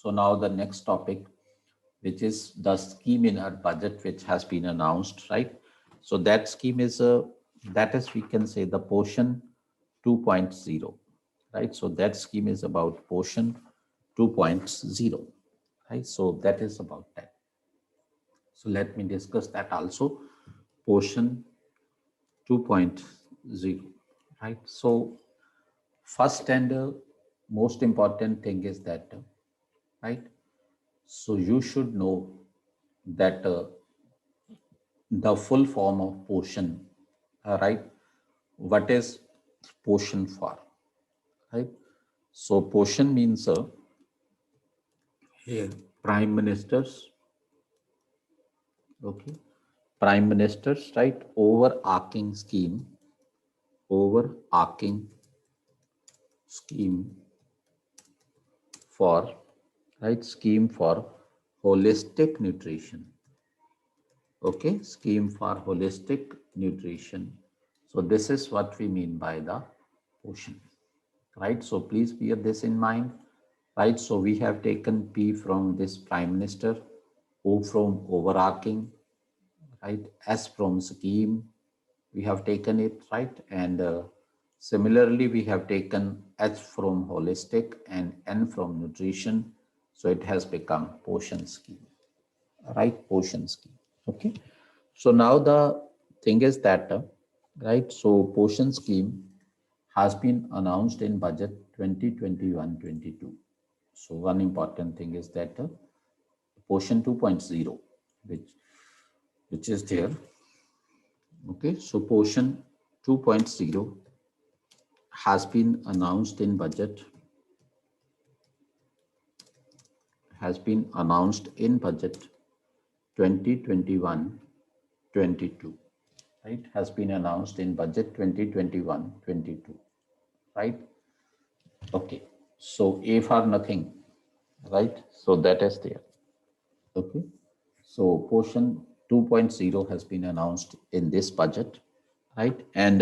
So now the next topic, which is the scheme in our budget, which has been announced, right? So that scheme is that is, we can say, the POSHAN 2.0, right? So that scheme is about POSHAN 2.0, right? So that is about that. So let me discuss that also. POSHAN 2.0, right? So first and most important thing is that, right? So you should know that the full form of POSHAN, right? What is POSHAN for, right? So POSHAN means here Prime Ministers, okay? Prime Ministers, right? Overarching scheme for, right? Scheme for holistic nutrition. Okay, scheme for holistic nutrition. So this is what we mean by the POSHAN, right? So please bear this in mind, right? So we have taken P from this Prime Minister, O from overarching, right? S from scheme, we have taken it, right? And similarly, we have taken H from holistic and N from nutrition. So it has become POSHAN scheme, right? POSHAN scheme. Okay. So now the thing is that, right? So POSHAN scheme has been announced in budget 2021-22. So one important thing is that POSHAN 2.0, which is there. Okay. So POSHAN 2.0 has been announced in budget. Has been announced in budget 2021-22, right? Has been announced in budget 2021-22, right? Okay, so A for nothing, right? So that is there. Okay, so POSHAN 2.0 has been announced in this budget, right? And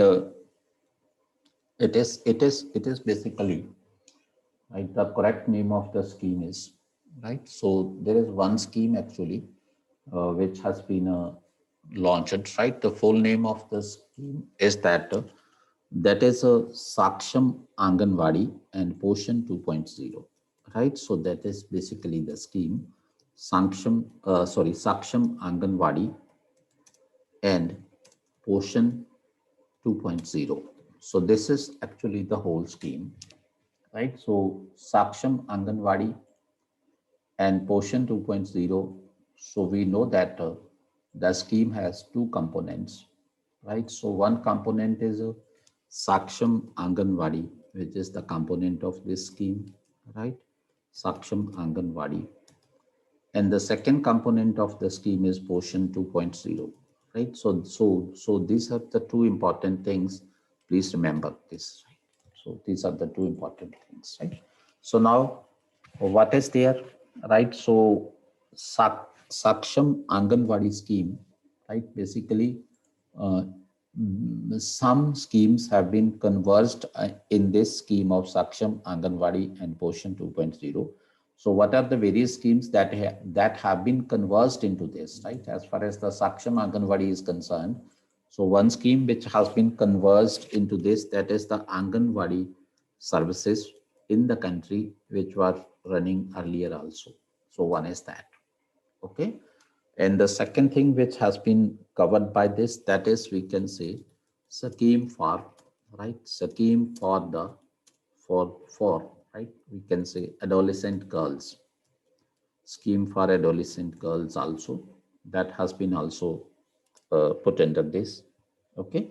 it is basically, right, the correct name of the scheme is, right? So there is one scheme actually which has been launched, right? The full name of the scheme is that that is a Saksham Anganwadi and POSHAN 2.0, right? So that is basically the scheme, Saksham Anganwadi and POSHAN 2.0. So this is actually the whole scheme, right? So Saksham Anganwadi and POSHAN 2.0. So we know that the scheme has two components, right? So one component is a Saksham Anganwadi, which is the component of this scheme, right? Saksham Anganwadi. And the second component of the scheme is POSHAN 2.0, right? So these are the two important things. Please remember this, right? So these are the two important things, right? So now what is there, right? So Saksham Anganwadi scheme, right? Basically, some schemes have been converged in this scheme of Saksham Anganwadi and POSHAN 2.0. So what are the various schemes that have been converged into this, right? As far as the Saksham Anganwadi is concerned, so one scheme which has been converged into this, that is the Anganwadi services in the country, which were running earlier also. So one is that, okay. And the second thing which has been covered by this, that is, we can say, scheme for, right? Scheme for the, right? We can say adolescent girls. Scheme for adolescent girls also, that has been also put under this, okay.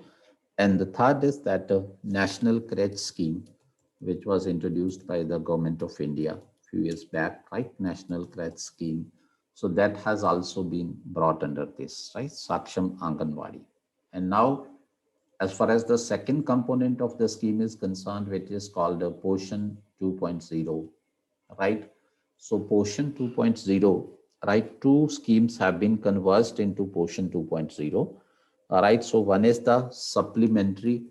And the third is that national crèche scheme, which was introduced by the government of India a few years back, right? National crèche scheme. So that has also been brought under this, right? Saksham Anganwadi. And now, as far as the second component of the scheme is concerned, which is called POSHAN 2.0, right? So POSHAN 2.0, right? Two schemes have been converged into POSHAN 2.0. All right. So one is the supplementary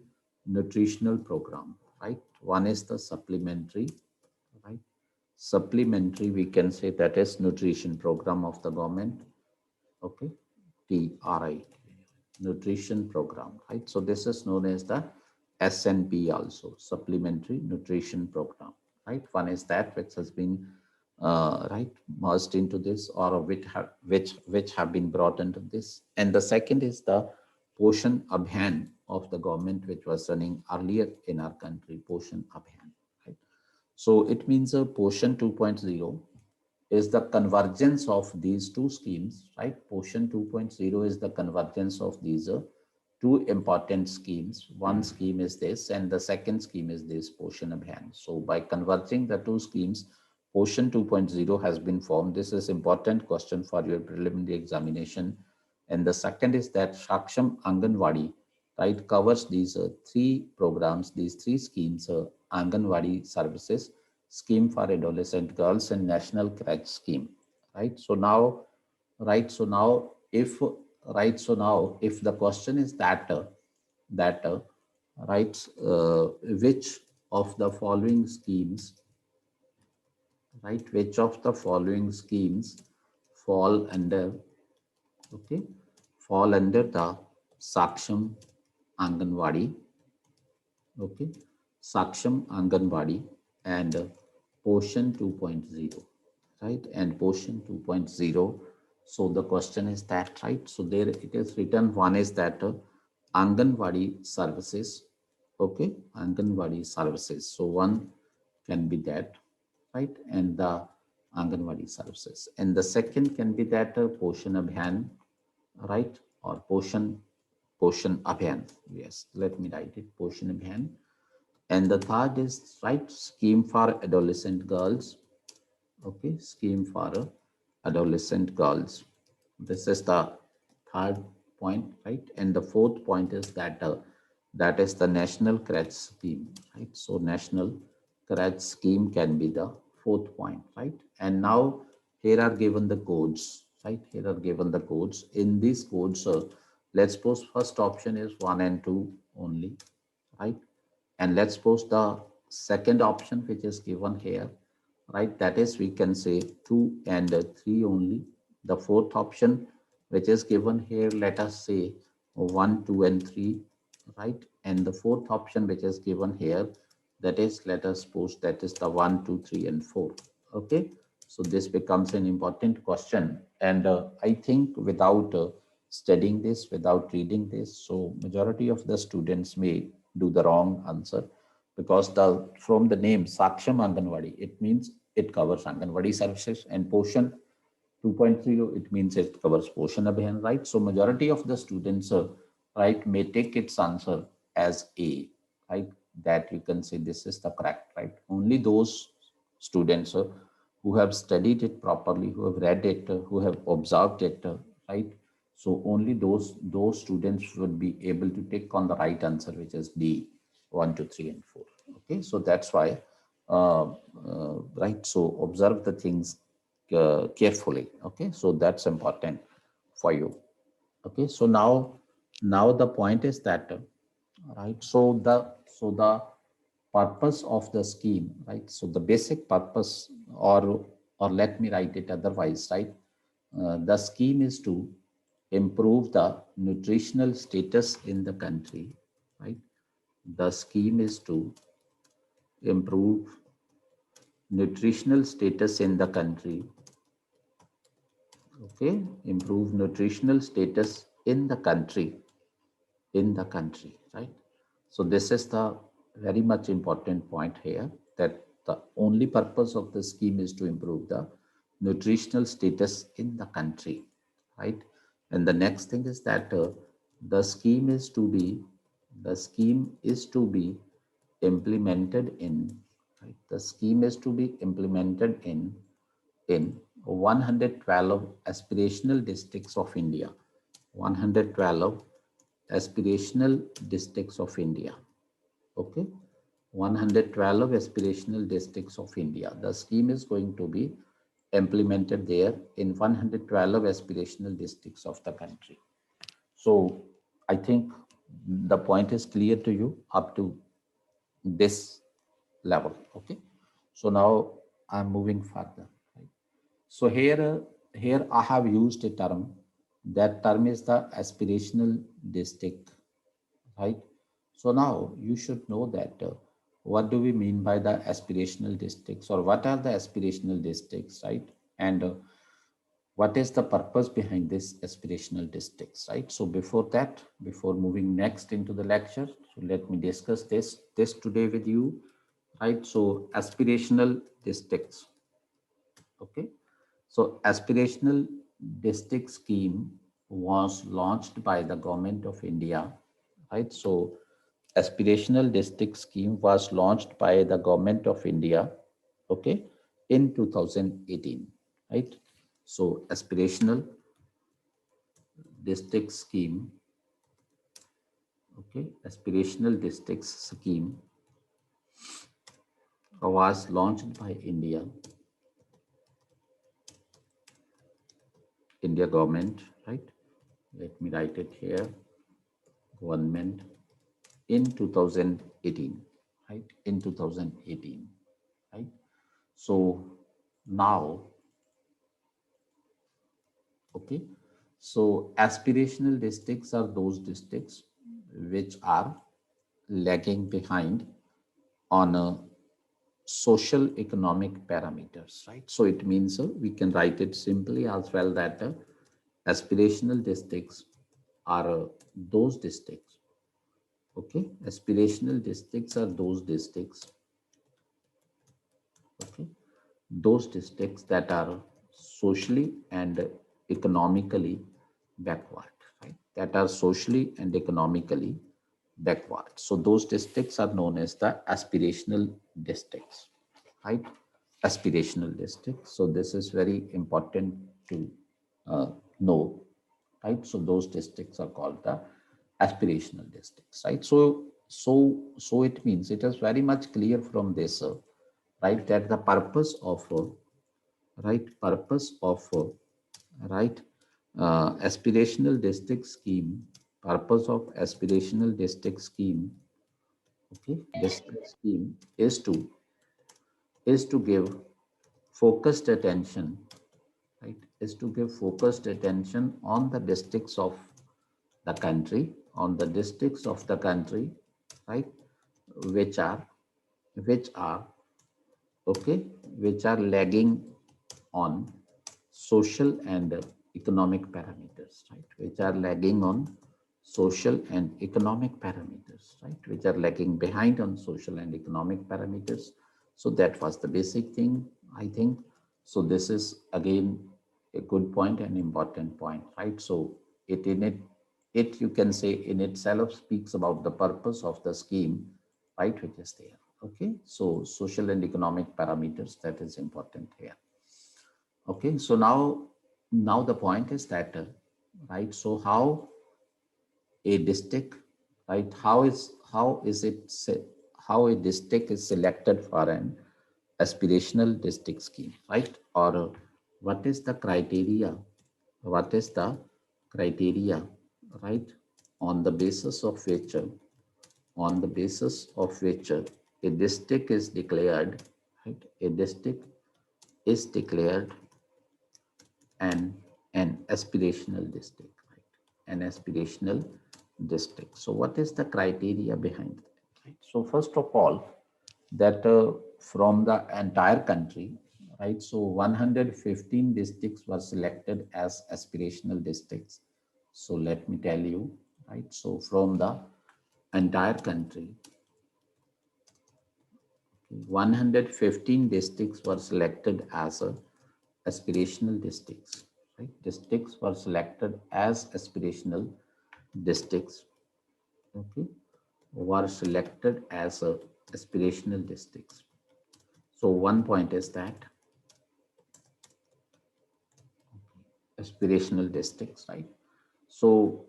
nutritional program, right? One is the supplementary, right? supplementary, we can say that is nutrition program of the government. Okay, TRI, nutrition program, right? So this is known as the SNP also, supplementary nutrition program, right? One is that which has been right merged into this, or which have been brought into this, and the second is the POSHAN Abhiyan of the government, which was running earlier in our country, POSHAN Abhiyan, right? So it means a POSHAN 2.0 is the convergence of these two schemes, right? POSHAN 2.0 is the convergence of these two important schemes. One scheme is this, and the second scheme is this, POSHAN Abhiyan. So by converging the two schemes, POSHAN 2.0 has been formed. This is important question for your preliminary examination. And the second is that Saksham Anganwadi, right, covers these three programs, these three schemes, Anganwadi services, scheme for adolescent girls, and national crèche scheme, right? So now, right, so now if, right, so now if the question is that, that, right, which of the following schemes, right, which of the following schemes fall under, okay, fall under the Saksham Anganwadi, okay, Saksham Anganwadi and POSHAN 2.0, right, and POSHAN 2.0. So the question is that, right, so there it is written, one is that Anganwadi services, okay, Anganwadi services. So one can be that, right, and the Anganwadi services, and the second can be that POSHAN Abhiyan, right, or POSHAN Abhiyan. Yes, let me write it, POSHAN Abhiyan. And the third is, right, scheme for adolescent girls. Okay, scheme for adolescent girls. This is the third point, right? And the fourth point is that that is the national crèche scheme, right? So national crèche scheme can be the fourth point, right? And now here are given the codes, right? Here are given the codes. In these codes, let's suppose first option is 1 and 2 only, right? And let's suppose the second option which is given here, right, that is we can say 2 and 3 only. The fourth option which is given here, let us say 1, 2 and 3, right, and the fourth option which is given here, that is, let us suppose that is the 1, 2, 3 and 4. Okay, so this becomes an important question, and I think without studying this, without reading this, so majority of the students may do the wrong answer, because the from the name Saksham Anganwadi, it means it covers Anganwadi services, and POSHAN 2.0, it means it covers POSHAN Abhiyan, right? So majority of the students, right, may take its answer as A, right? That you can say this is the correct, right? Only those students who have studied it properly, who have read it, who have observed it, right? So only those students would be able to take on the right answer, which is D, 1, 2, 3, and 4. Okay, so that's why, right? So observe the things carefully. Okay, so that's important for you. Okay, so now the point is that, right, so the purpose of the scheme, right, so the basic purpose, or let me write it otherwise, right, the scheme is to improve the nutritional status in the country, right, the scheme is to improve nutritional status in the country, okay, improve nutritional status in the country, right? So this is the very much important point here, that the only purpose of the scheme is to improve the nutritional status in the country, right? And the next thing is that the scheme is to be the scheme is to be implemented in, right? The scheme is to be implemented in 112 aspirational districts of India. 112 aspirational districts of India. Okay, 112 aspirational districts of India. The scheme is going to be implemented there in 112 aspirational districts of the country. So I think the point is clear to you up to this level. Okay, so now I'm moving further. Right? So here I have used a term. That term is the aspirational district, right? So now you should know that what do we mean by the aspirational districts, or what are the aspirational districts, right? And what is the purpose behind this aspirational districts, right? So before that, before moving next into the lecture, so let me discuss this today with you, right? So aspirational districts, okay. So aspirational district scheme was launched by the government of India, right? So aspirational district scheme was launched by the government of India, okay, in 2018, right? So aspirational district scheme, okay, aspirational districts scheme was launched by India government, right? Let me write it here, government in 2018, right? In 2018, right? So now, okay, so aspirational districts are those districts which are lagging behind on a social economic parameters, right? So it means we can write it simply as well that aspirational districts are those districts, okay? Aspirational districts are those districts, okay? Those districts that are socially and economically backward, right? That are socially and economically backward. So those districts are known as the aspirational districts, right? Aspirational districts. So this is very important to uh, know, right? So those districts are called the aspirational districts, right? So it means it is very much clear from this, right, that the purpose of right aspirational district scheme, purpose of aspirational district scheme, okay, district scheme is to give focused attention, right, is to give focused attention on the districts of the country, on the districts of the country, right, which are which are okay, which are lagging on social and economic parameters, right, which are lagging on social and economic parameters, right, which are lagging behind on social and economic parameters. So that was the basic thing, I think. So this is again a good point and important point, right? So it you can say in itself speaks about the purpose of the scheme, right, which is there. Okay, so social and economic parameters, that is important here. Okay, so now the point is that right, so how a district, right, how a district is selected for an aspirational district scheme, right? Or what is the criteria, what is the criteria, right, on the basis of which a district is declared, right, a district is declared an an aspirational district, right? An aspirational district. So what is the criteria behind that? Right? So first of all, that from the entire country, right? So 115 districts were selected as aspirational districts. So let me tell you, right? So from the entire country, 115 districts were selected as aspirational districts, right? Districts were selected as aspirational districts, okay, were selected as aspirational districts. So one point is that aspirational districts, right? So,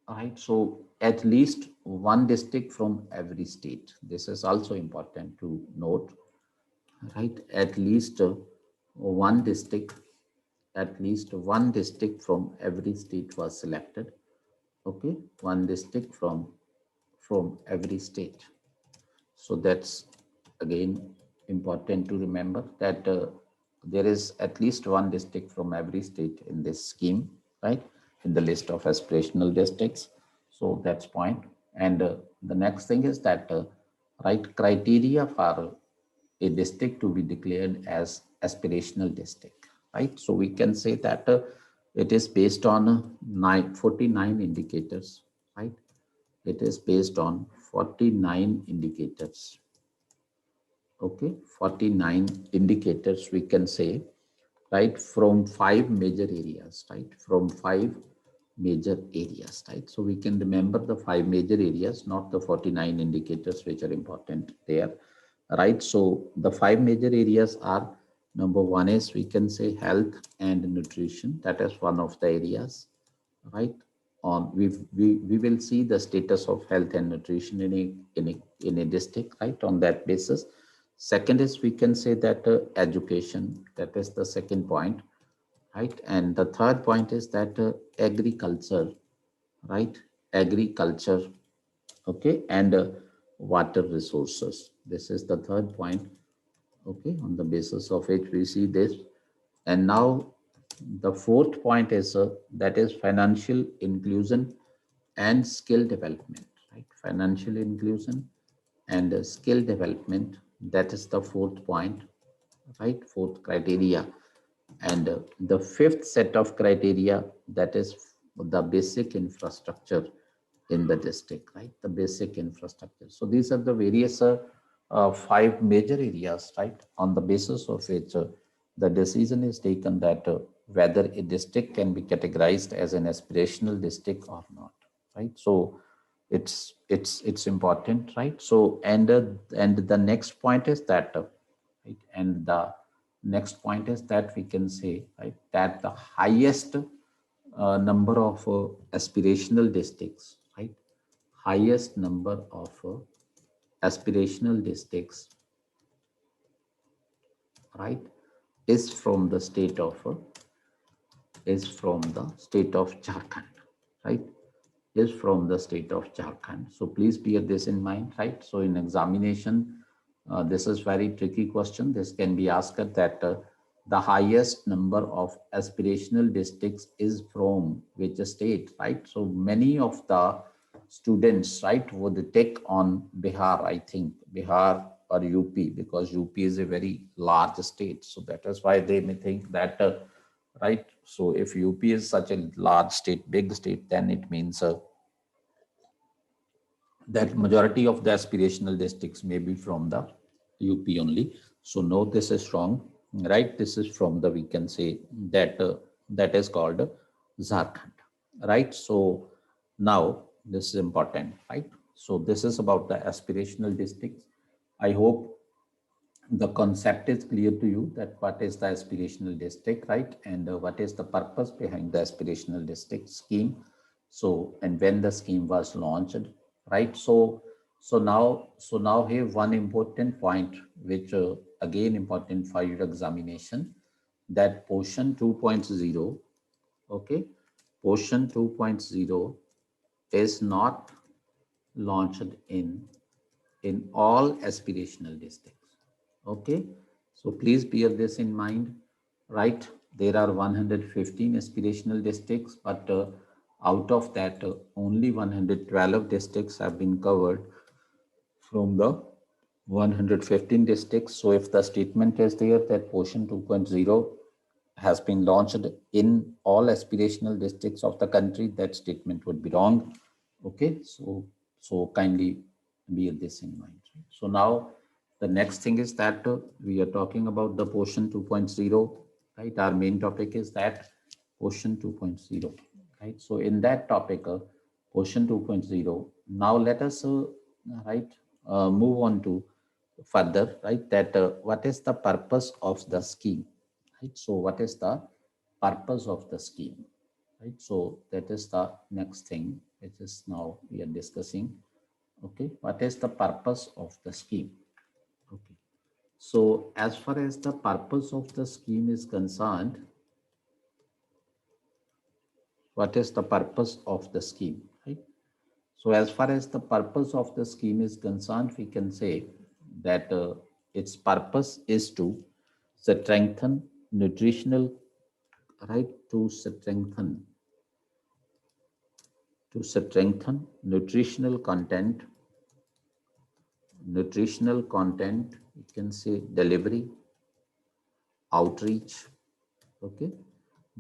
right, so at least one district from every state. This is also important to note, right? At least one district, at least one district from every state was selected. Okay, one district from every state. So that's again important to remember that there is at least one district from every state in this scheme, right? In the list of aspirational districts. So that's point. And the next thing is that right criteria for a district to be declared as aspirational district, right? So we can say that it is based on 49 indicators, right? It is based on 49 indicators. Okay, 49 indicators we can say, right, from five major areas, right, from five major areas, right. So we can remember the five major areas, not the 49 indicators which are important there, right. So the five major areas are, number one is we can say health and nutrition. That is one of the areas, right. On we will see the status of health and nutrition in a district, right, on that basis. Second is we can say that education, that is the second point, right. And the third point is that agriculture, right, agriculture, okay, and water resources. This is the third point, okay, on the basis of which we see this. And now the fourth point is that is financial inclusion and skill development, right, financial inclusion and skill development. That is the fourth point, right, fourth criteria. And the fifth set of criteria, that is the basic infrastructure in the district, right, the basic infrastructure. So these are the various five major areas, right, on the basis of which the decision is taken that whether a district can be categorized as an aspirational district or not, right. So it's important, right. So and the next point is that right, and the next point is that we can say, right, that the highest number of aspirational districts, right, highest number of aspirational districts, right, is from the state of Jharkhand, right, is from the state of Jharkhand. So please bear this in mind, right. So in examination, this is very tricky question. This can be asked that the highest number of aspirational districts is from which state, right. So many of the students, right, would take on Bihar, I think Bihar or UP, because UP is a very large state. So that is why they may think that, right. So if UP is such a large state, big state, then it means that majority of the aspirational districts may be from the UP only. So no, this is wrong, right? This is from the, we can say that that is called Jharkhand, right? So now this is important, right? So this is about the aspirational districts. I hope the concept is clear to you, that what is the aspirational district, right, and what is the purpose behind the aspirational district scheme. So and when the scheme was launched, right. So now here one important point which again important for your examination, that POSHAN 2.0, okay, POSHAN 2.0 is not launched in all aspirational districts. Okay, so please bear this in mind, right? There are 115 aspirational districts, but out of that, only 112 districts have been covered from the 115 districts. So if the statement is there that POSHAN 2.0 has been launched in all aspirational districts of the country, that statement would be wrong. Okay, so kindly bear this in mind. So now the next thing is that we are talking about the POSHAN 2.0, right? Our main topic is that POSHAN 2.0, right? So in that topic, POSHAN 2.0, now let us right move on to further, right, that what is the purpose of the scheme, right. So what is the purpose of the scheme, right. So that is the next thing which is now we are discussing. Okay, what is the purpose of the scheme? Okay, so as far as the purpose of the scheme is concerned, what is the purpose of the scheme, right? So as far as the purpose of the scheme is concerned, we can say that its purpose is to strengthen nutritional, right, to strengthen nutritional content, you can say delivery, outreach, okay,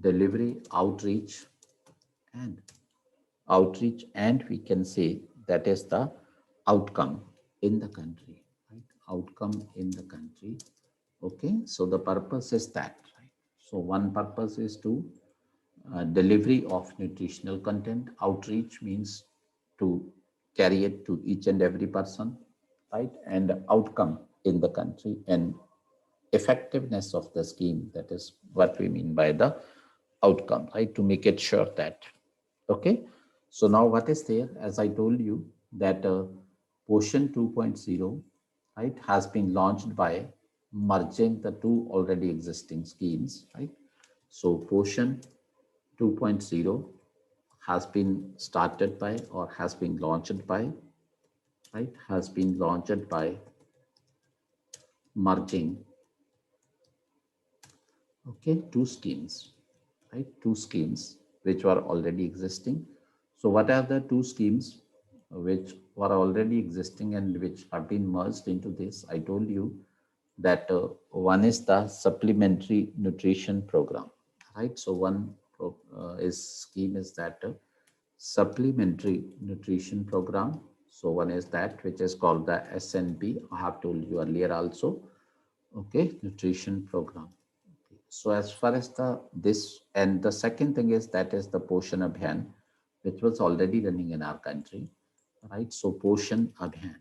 delivery, and and we can say that is the outcome in the country, right? Outcome in the country. Okay, so the purpose is that, right? So one purpose is to delivery of nutritional content. Outreach means to carry it to each and every person, right? And outcome in the country and effectiveness of the scheme. That is what we mean by the outcome, right? To make it sure that, okay. So now what is there? As I told you that POSHAN 2.0, right, has been launched by merging the two already existing schemes, right? So POSHAN 2.0 has been started by or has been launched by, right, has been launched by merging, okay, two schemes, right, two schemes which were already existing. So what are the two schemes which were already existing and which have been merged into this? I told you that one is the supplementary nutrition program, right? So one is scheme is that supplementary nutrition program. So one is that which is called the SNP. I have told you earlier also. Okay, nutrition program. Okay. So as far as this, and the second thing is that is the Poshan Abhiyan, which was already running in our country, right? So Poshan Abhiyan,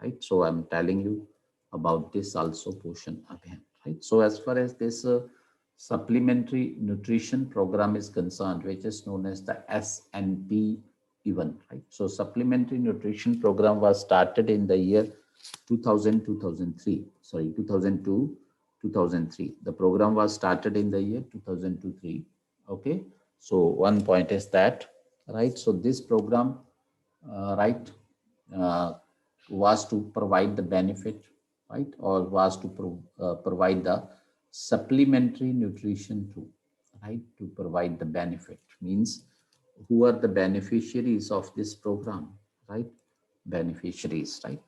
right? So I'm telling you about this also, Poshan Abhiyan, right? So as far as this supplementary nutrition program is concerned, which is known as the SNP even, right? So supplementary nutrition program was started in the year 2000, 2003, sorry, 2002, 2003. The program was started in the year 2002-3. Okay. So one point is that, right? So this program, right, uh, was to provide the benefit, right, or was to provide the supplementary nutrition to, right, to provide the benefit. Means who are the beneficiaries of this program, right? Beneficiaries, right?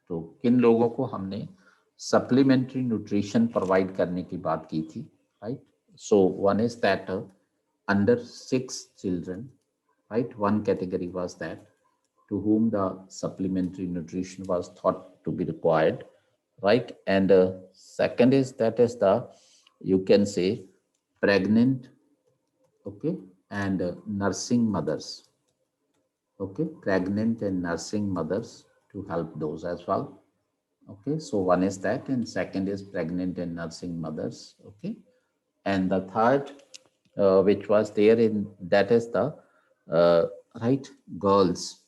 तो किन लोगों को हमने supplementary nutrition provide करने की बात की थी, right? So one is that under 6 children, right? One category was that to whom the supplementary nutrition was thought to be required, right? And second is that is the, you can say, pregnant, okay, and nursing mothers, okay, pregnant and nursing mothers, to help those as well. Okay, so one is that, and second is pregnant and nursing mothers. Okay, and the third, which was there in that is the uh, right, girls,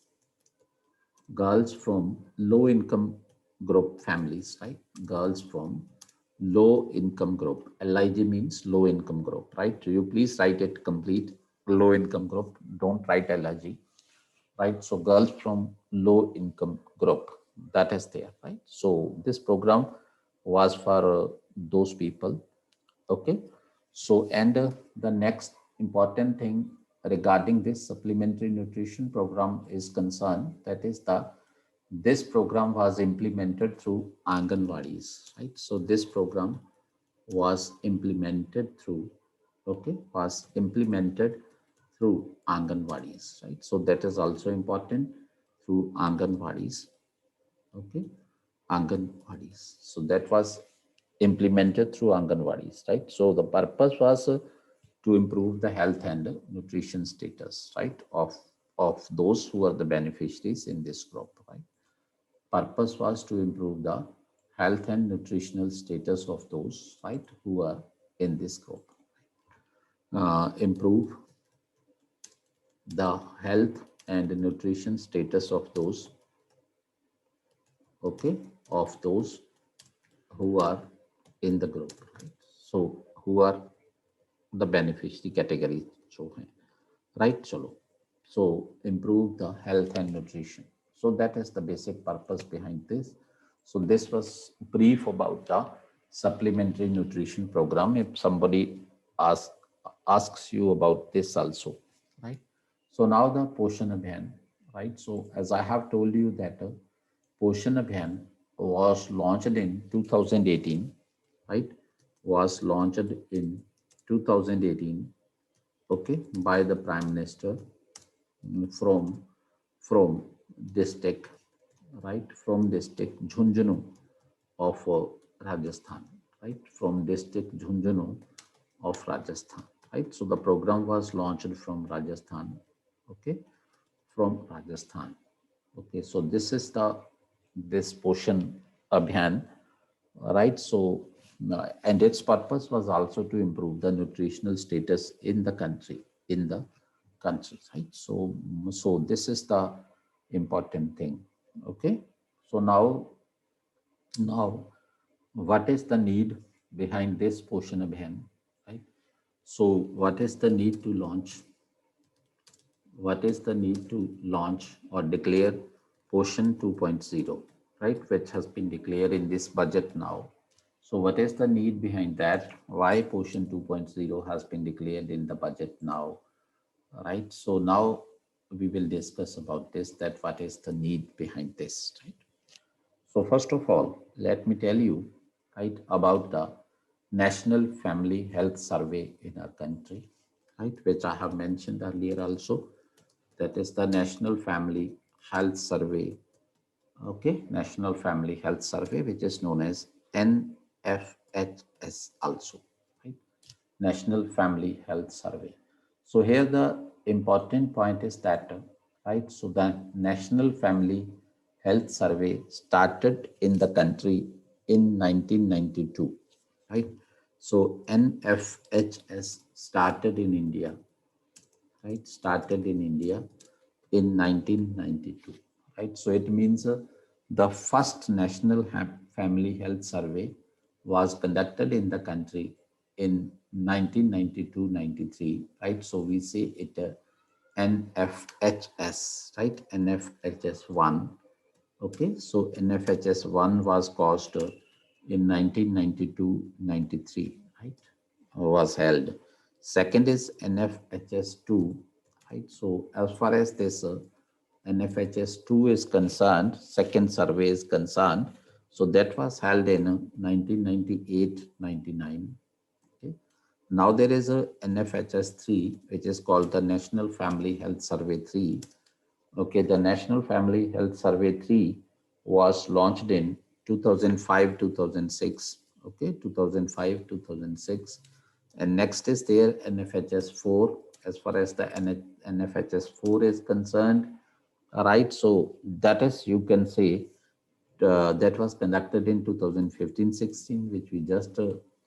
from low income group families, right? Girls from low income group. LIG means low income group, right? You please write it complete. Low income group. Don't write LIG, right? So girls from low income group, that is there, right? So this program was for those people. Okay. So, and the next important thing regarding this supplementary nutrition program is concerned, that is this program was implemented through Anganwadis, right? So this program was implemented through, okay, was implemented through Anganwadis, right? So that is also important, through Anganwadis, okay, Anganwadis. So that was implemented through Anganwadis, right? So the purpose was to improve the health and nutrition status, right, of those who are the beneficiaries in this group, right? Purpose was to improve the health and nutritional status of those, right, who are in this group. Improve the health and nutrition status of those, okay, of those who are in the group, right? So who are the beneficiary category जो है, right? चलो, so improve the health and nutrition. So that is the basic purpose behind this. So this was brief about the supplementary nutrition program. If somebody asks asks you about this also, right? So now the Poshan Abhiyan, right? So as I have told you that Poshan Abhiyan was launched in 2018, right? Was launched in 2018, okay, by the Prime Minister from from district, right, from district Jhunjhunu of Rajasthan, right, from district Jhunjhunu of Rajasthan, right. So the program was launched from Rajasthan, okay, from Rajasthan. Okay, so this is this Poshan Abhiyan, right? So, and its purpose was also to improve the nutritional status in the country, right? So, so this is the important thing. Okay, so now, what is the need behind this Poshan Abhiyan, right? So, what is the need to launch? What is the need to launch or declare POSHAN 2.0, right, which has been declared in this budget now. So what is the need behind that? Why POSHAN 2.0 has been declared in the budget now, right? So now we will discuss about this, that what is the need behind this, right? So first of all, let me tell you, right, about the National Family Health Survey in our country, right, which I have mentioned earlier also. That is the National Family Health Survey, okay, National Family Health Survey, which is known as NFHS also, right, National Family Health Survey. So here the important point is that, right, so the National Family Health Survey started in the country in 1992, right? So NFHS started in India, right? Started in India in 1992, right? So it means the first national family health survey was conducted in the country in 1992-93, right? So we say it NFHS, right? NFHS1. Okay, so NFHS1 was caused in 1992-93, right? Was held. Second is NFHS2, right? So as far as this NFHS2 is concerned, second survey is concerned, so that was held in 1998-99. Okay. Now there is a NFHS3, which is called the National Family Health Survey 3. Okay, the National Family Health Survey 3 was launched in 2005-2006. Okay, 2005-2006. And next is there NFHS 4. As far as the NFHS 4 is concerned, right? So that is, you can say, that was conducted in 2015-16, which we just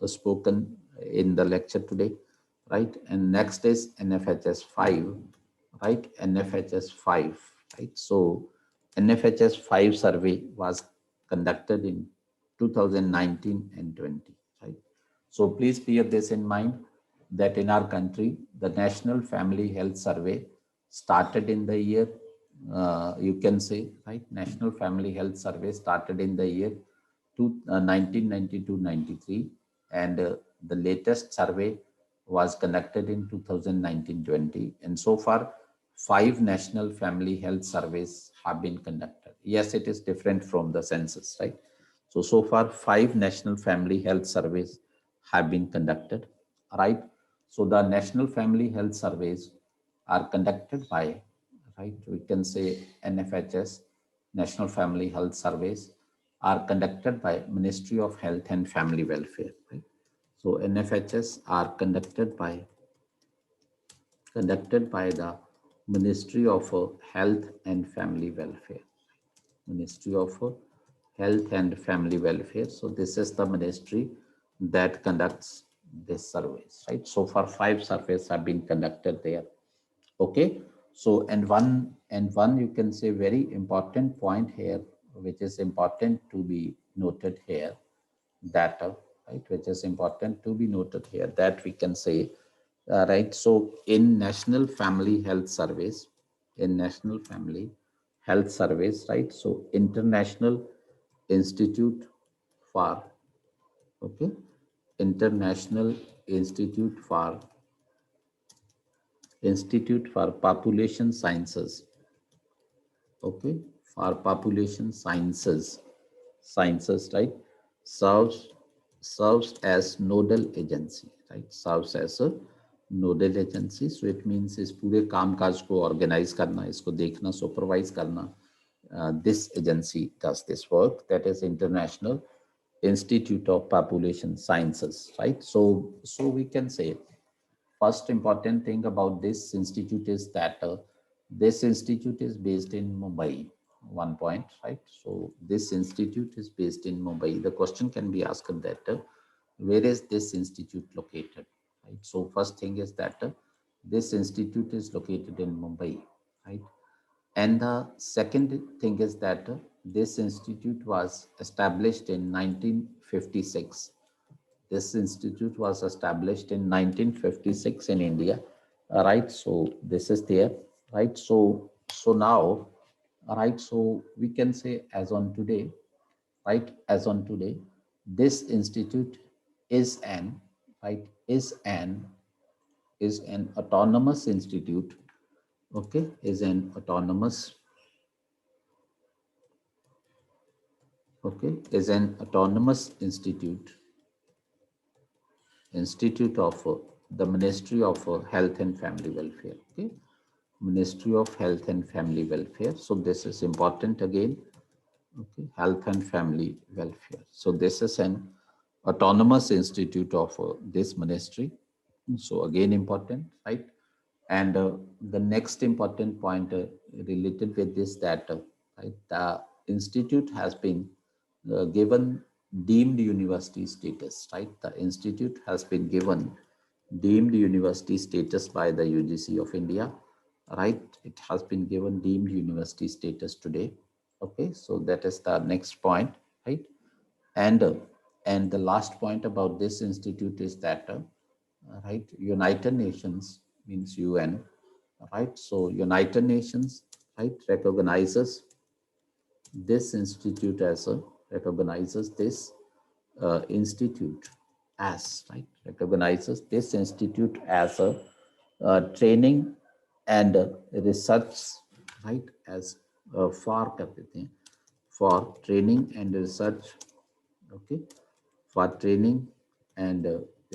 spoken in the lecture today, right? And next is NFHS 5, right? NFHS 5, right? So NFHS 5 survey was conducted in 2019 and 20, right? So please bear this in mind, that in our country, the National Family Health Survey started in the year, you can say, right, National Family Health Survey started in the year 1992-93, and the latest survey was conducted in 2019-20, and so far 5 national family health surveys have been conducted. Yes, it is different from the census, right? So far 5 national family health surveys have been conducted, right? So the national family health surveys are conducted by, right, we can say NFHS, National Family Health Surveys, are conducted by Ministry of Health and Family Welfare, right? So NFHS are conducted by the Ministry of Health and Family Welfare. Ministry of Health and Family Welfare. So this is the ministry that conducts these surveys, right? So far 5 surveys have been conducted there. Okay. So and one you can say very important point here, which is important to be noted here, that right, which is important to be noted here, that we can say, right, so in national family health surveys, right, so international Institute for, okay, International Institute for Population Sciences, okay, for Population Sciences, right, serves as nodal agency, right, serves as a nodal agency. So it means इस पूरे कामकाज को organise करना, इसको देखना, supervise करना, this agency does this work, that is International Institute of Population Sciences, right? So we can say first important thing about this institute is that this institute is based in Mumbai. One point, right? So this institute is based in Mumbai. The question can be asked that where is this institute located? Right. So first thing is that this institute is located in Mumbai, right? And the second thing is that this institute was established in 1956. This institute was established in 1956 in India, right? So this is there, right? So now, right? So we can say as on today, right? As on today, this institute is an, right? Is an autonomous institute, okay? Is an autonomous, okay? Is an autonomous institute of the Ministry of Health and Family Welfare. Okay, Ministry of Health and Family Welfare. So this is important again. Okay, Health and Family Welfare. So this is an autonomous institute of this ministry. So again important, right? And the next important point related with this that right, the institute has been given deemed university status, right? The institute has been given deemed university status by the UGC of India, right? It has been given deemed university status today. Okay, so that is the next point, right? And and the last point about this institute is that right, United Nations means UN, right? So United Nations, right, recognizes this institute as a recognizes this institute as, right, recognizes this institute as a training and research, right, as for कर देते हैं, for training and research, okay, for training and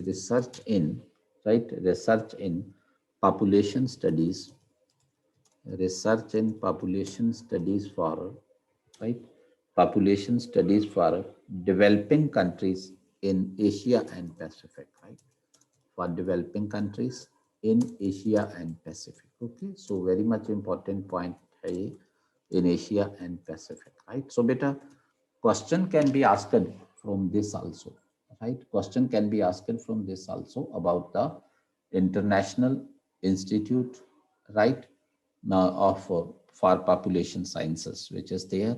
research in, right, research in population studies, research in population studies for, right, population studies for developing countries in Asia and Pacific, right, for developing countries in Asia and Pacific. Okay, so very much important point है ये, in Asia and Pacific, right? So beta question can be asked from this also, right? Question can be asked from this also about the International Institute, right, now of for Population Sciences, which is there.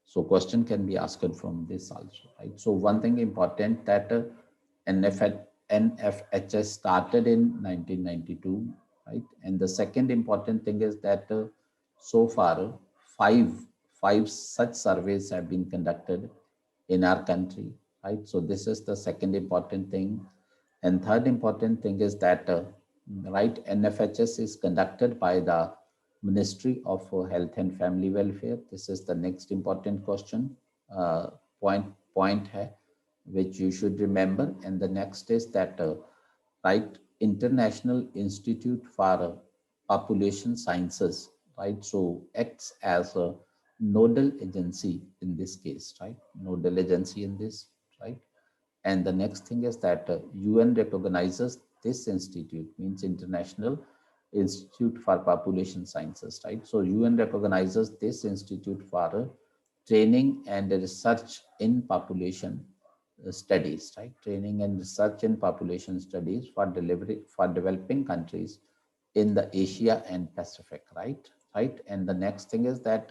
So question can be asked from this also, right? So one thing important that NFHS started in 1992, right? And the second important thing is that so far five five such surveys have been conducted in our country, right? So this is the second important thing. And third important thing is that right, NFHS is conducted by the Ministry of Health and Family Welfare. This is the next important question, uh, point hai, which you should remember. And the next is that right, International Institute for Population Sciences, right? So acts as a nodal agency in this case, right? Nodal agency in this, right? And the next thing is that UN recognizes this institute, means International Institute for Population Sciences, right? So UN recognizes this institute for training and research in population studies, right? Training and research in population studies for delivery for developing countries in the Asia and Pacific, right? Right. And the next thing is that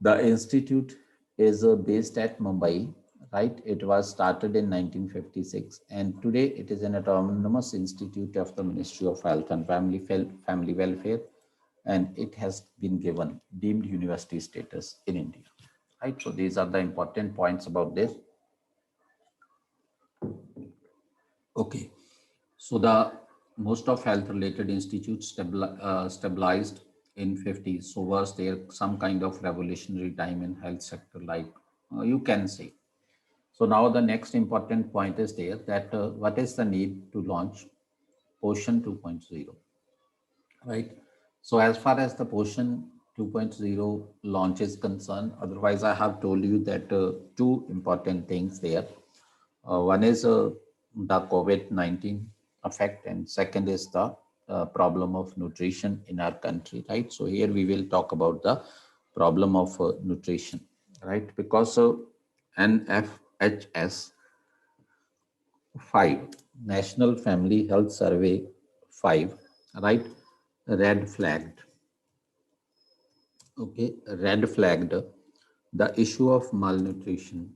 the institute is based at Mumbai, right? It was started in 1956, and today it is an autonomous institute of the Ministry of Health and Family Welfare, and it has been given deemed university status in India, right? So these are the important points about this. Okay. So the most of health related institutes stabilized in 50s. So was there some kind of revolutionary time in health sector, like you can say. So now the next important point is there that what is the need to launch POSHAN 2.0, right? So as far as the POSHAN 2.0 launch is concerned, otherwise I have told you that two important things there. One is the COVID-19 effect, and second is the problem of nutrition in our country, right? So here we will talk about the problem of nutrition, right? Because NFHS 5, National Family Health Survey 5, right? Red flagged, okay, red flagged the issue of malnutrition,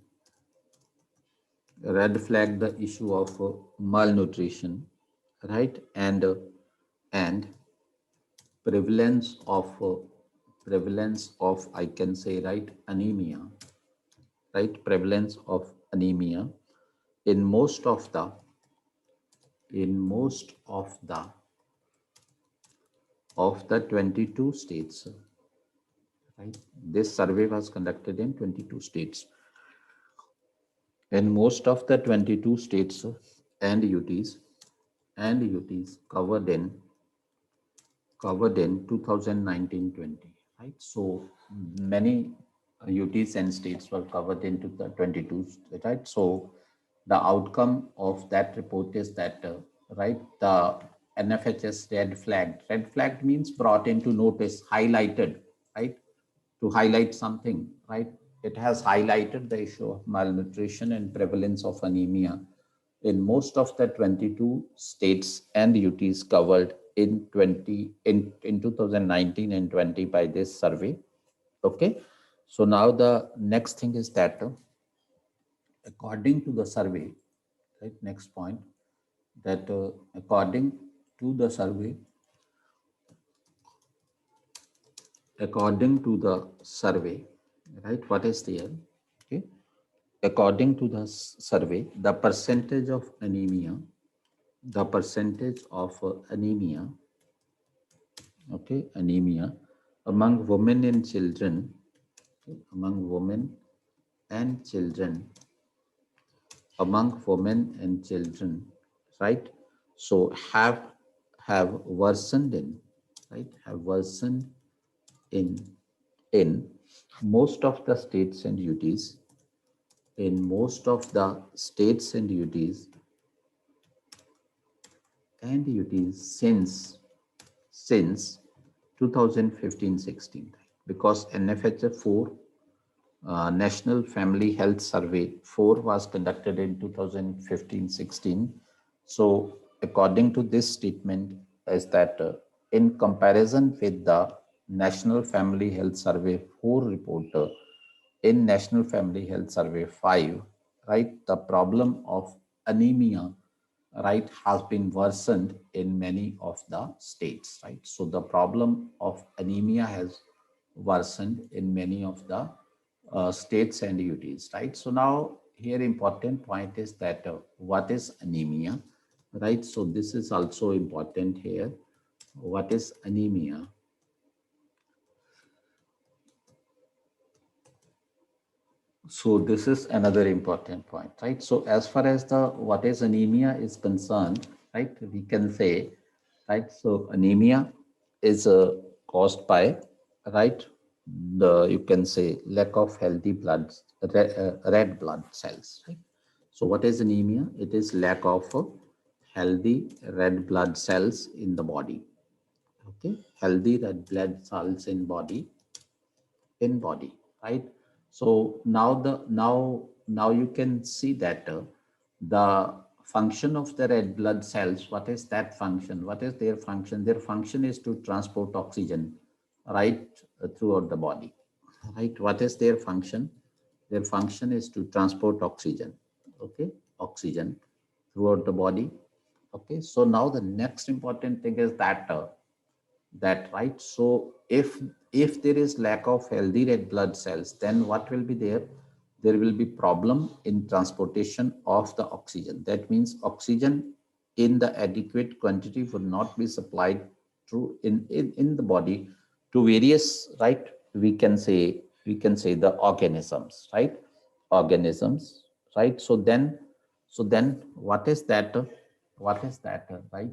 red flag the issue of malnutrition, right? And prevalence of I can say, right, anemia, right? Prevalence of anemia in most of the 22 states, right? This survey was conducted in 22 states. In most of the 22 states and UTs covered in 2019-20, right? So many UTs and states were covered into the 22, right? So the outcome of that report is that, right, the NFHS red flagged means brought into notice, highlighted, right? To highlight something, right? It has highlighted the issue of malnutrition and prevalence of anemia in most of the 22 states and UTs covered in 2019 and 20 by this survey. Okay. So now the next thing is that according to the survey, right? Next point, that to the survey, according to the survey, right? What is there? Okay. According to the survey, the percentage of anemia, okay, anemia among women and children, okay, and children, among women and children, right? So have worsened in, right? Have worsened in in most of the states and UTs, in most of the states and UTs since 2015-16, because NFHS 4, National Family Health Survey 4, was conducted in 2015-16. So according to this statement is that in comparison with the National Family Health Survey 4 report, in National Family Health Survey 5, right, the problem of anemia, right, has been worsened in many of the states, right? So the problem of anemia has worsened in many of the states and UTs, right? So now here important point is that what is anemia, right? So this is also important here. What is anemia? So this is another important point, right? So as far as the what is anemia is concerned, right, we can say, right, so anemia is caused by, right, the, you can say, lack of healthy blood, red blood cells, right? So what is anemia? It is lack of healthy red blood cells in the body. Okay, healthy red blood cells in body, right? So now you can see that the function of the red blood cells, what is that function? What is their function? Their function is to transport oxygen, right, throughout the body, right? What is their function? Their function is to transport oxygen, okay, oxygen throughout the body. Okay, so now the next important thing is that that, right? So if there is lack of healthy red blood cells, then what will be there? There will be problem in transportation of the oxygen. That means oxygen in the adequate quantity would not be supplied through in the body to various, right? We can say the organisms, right? Organisms, right? So then what is that? Right?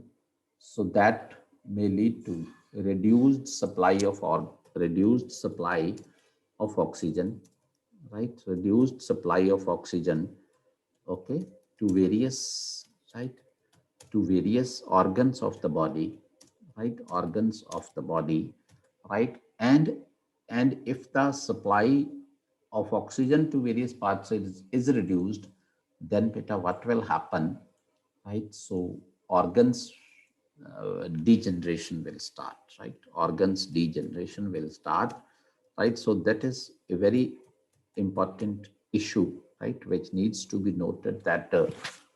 So that may lead to reduced supply of oxygen, right? Reduced supply of oxygen, okay, to various, right, to various organs of the body, right? Organs of the body, right? And if the supply of oxygen to various parts is reduced, then beta, what will happen, right? So organs degeneration will start, right? Organs degeneration will start, right? So that is a very important issue, right? Which needs to be noted, that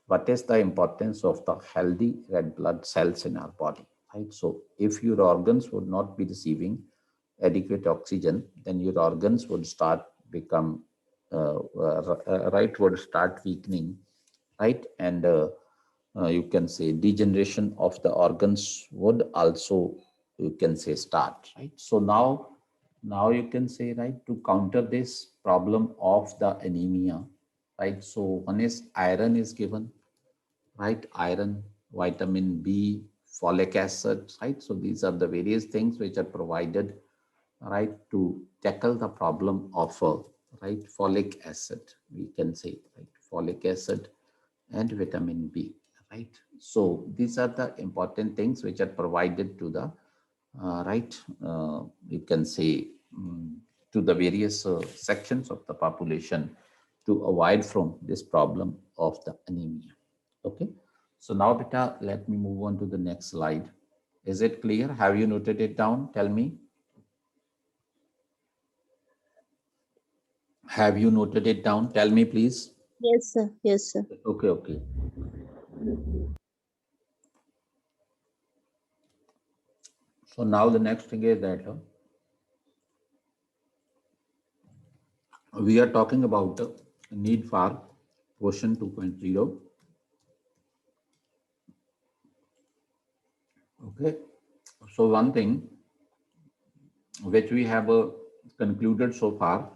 what is the importance of the healthy red blood cells in our body, right? So if your organs would not be receiving adequate oxygen, then your organs would start become right, would start weakening, right? And you can say degeneration of the organs would also, you can say, start, right? So now you can say, right, to counter this problem of the anemia, right? So one is iron is given, right? Iron, vitamin B, folic acid, right? So these are the various things which are provided, right, to tackle the problem of right, folic acid, we can say, right? Folic acid and vitamin B, right? So these are the important things which are provided to the right, you can say, to the various sections of the population to avoid from this problem of the anemia. Okay, so now beta, let me move on to the next slide. Is it clear? Have you noted it down? Tell me. Have you noted it down? Tell me, please. Yes, sir. Yes, sir. Okay, okay. So now the next thing is that we are talking about need for POSHAN 2.0. Okay. So one thing which we have concluded so far,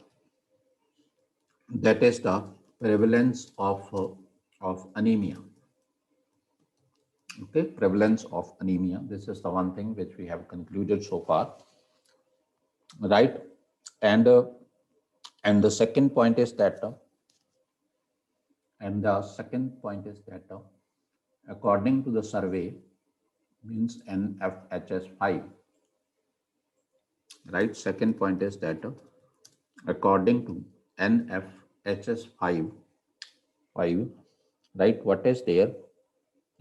that is the prevalence of anemia. Okay, prevalence of anemia. This is the one thing which we have concluded so far, right? And the second point is that according to the survey, means Nfhs5, right? Second point is that according to Nfhs5, right? What is there?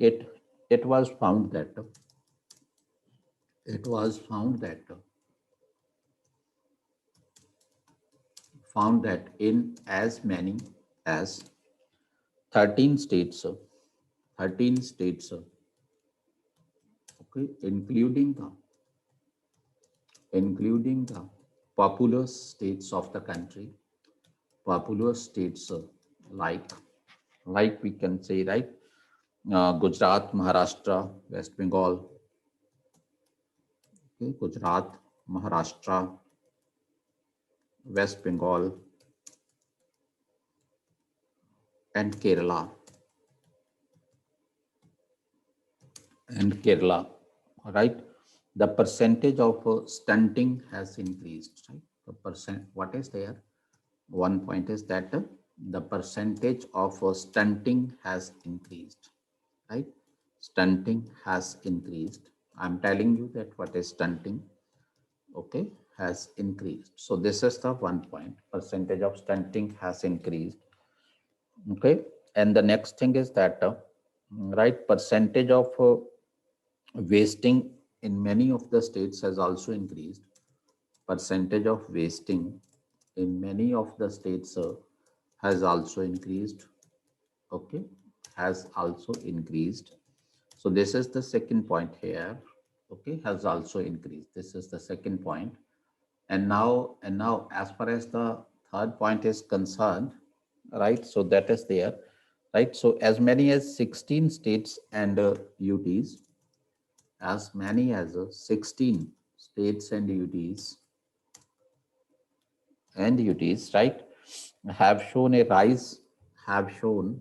It it was found that it was found that in as many as 13 states, 13 states, okay, including the populous states of the country, populous states like we can say, right, Gujarat, Maharashtra, West Bengal, okay, Gujarat, Maharashtra, West Bengal, and Kerala, right? The percentage of stunting has increased, right? The percent, what is there? One point is that the percentage of stunting has increased, right? Stunting has increased. I'm telling you that what is stunting, okay, has increased. So this is the one point. Percentage of stunting has increased, okay. And the next thing is that right, percentage of wasting in many of the states has also increased. Percentage of wasting in many of the states has also increased, okay, has also increased. So this is the second point here, okay, has also increased. This is the second point. And now as far as the third point is concerned, right, so that is there, right? So as many as 16 states and UTs, as many as 16 states and UTs, right, have shown a rise, have shown,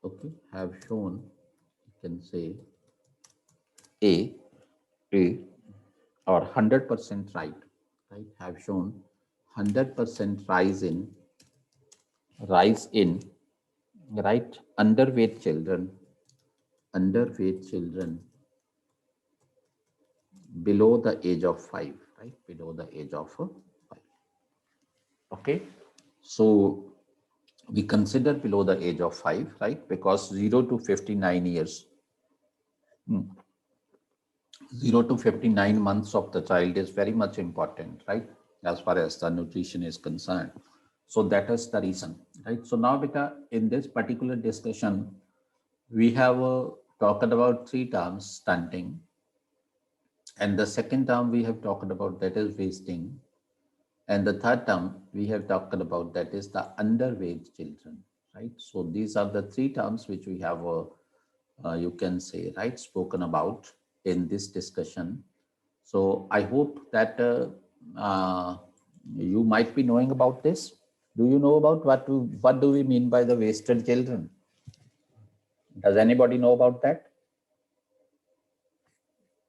okay, have shown, you can say a, a or 100% right, have shown 100% rise in, right, underweight children below the age of 5, right, below the age of 5. Okay, so we consider below the age of 5, right, because 0 to 59 years, 0 to 59 months of the child is very much important, right, as far as the nutrition is concerned. So that is the reason, right? So now, beta, in this particular discussion, we have talked about three terms: stunting, and the second term we have talked about, that is wasting, and the third term we have talked about, that is the underweight children, right? So these are the three terms which we have, you can say, right, spoken about in this discussion. So I hope that you might be knowing about this. Do you know about what do we mean by the wasted children? Does anybody know about that?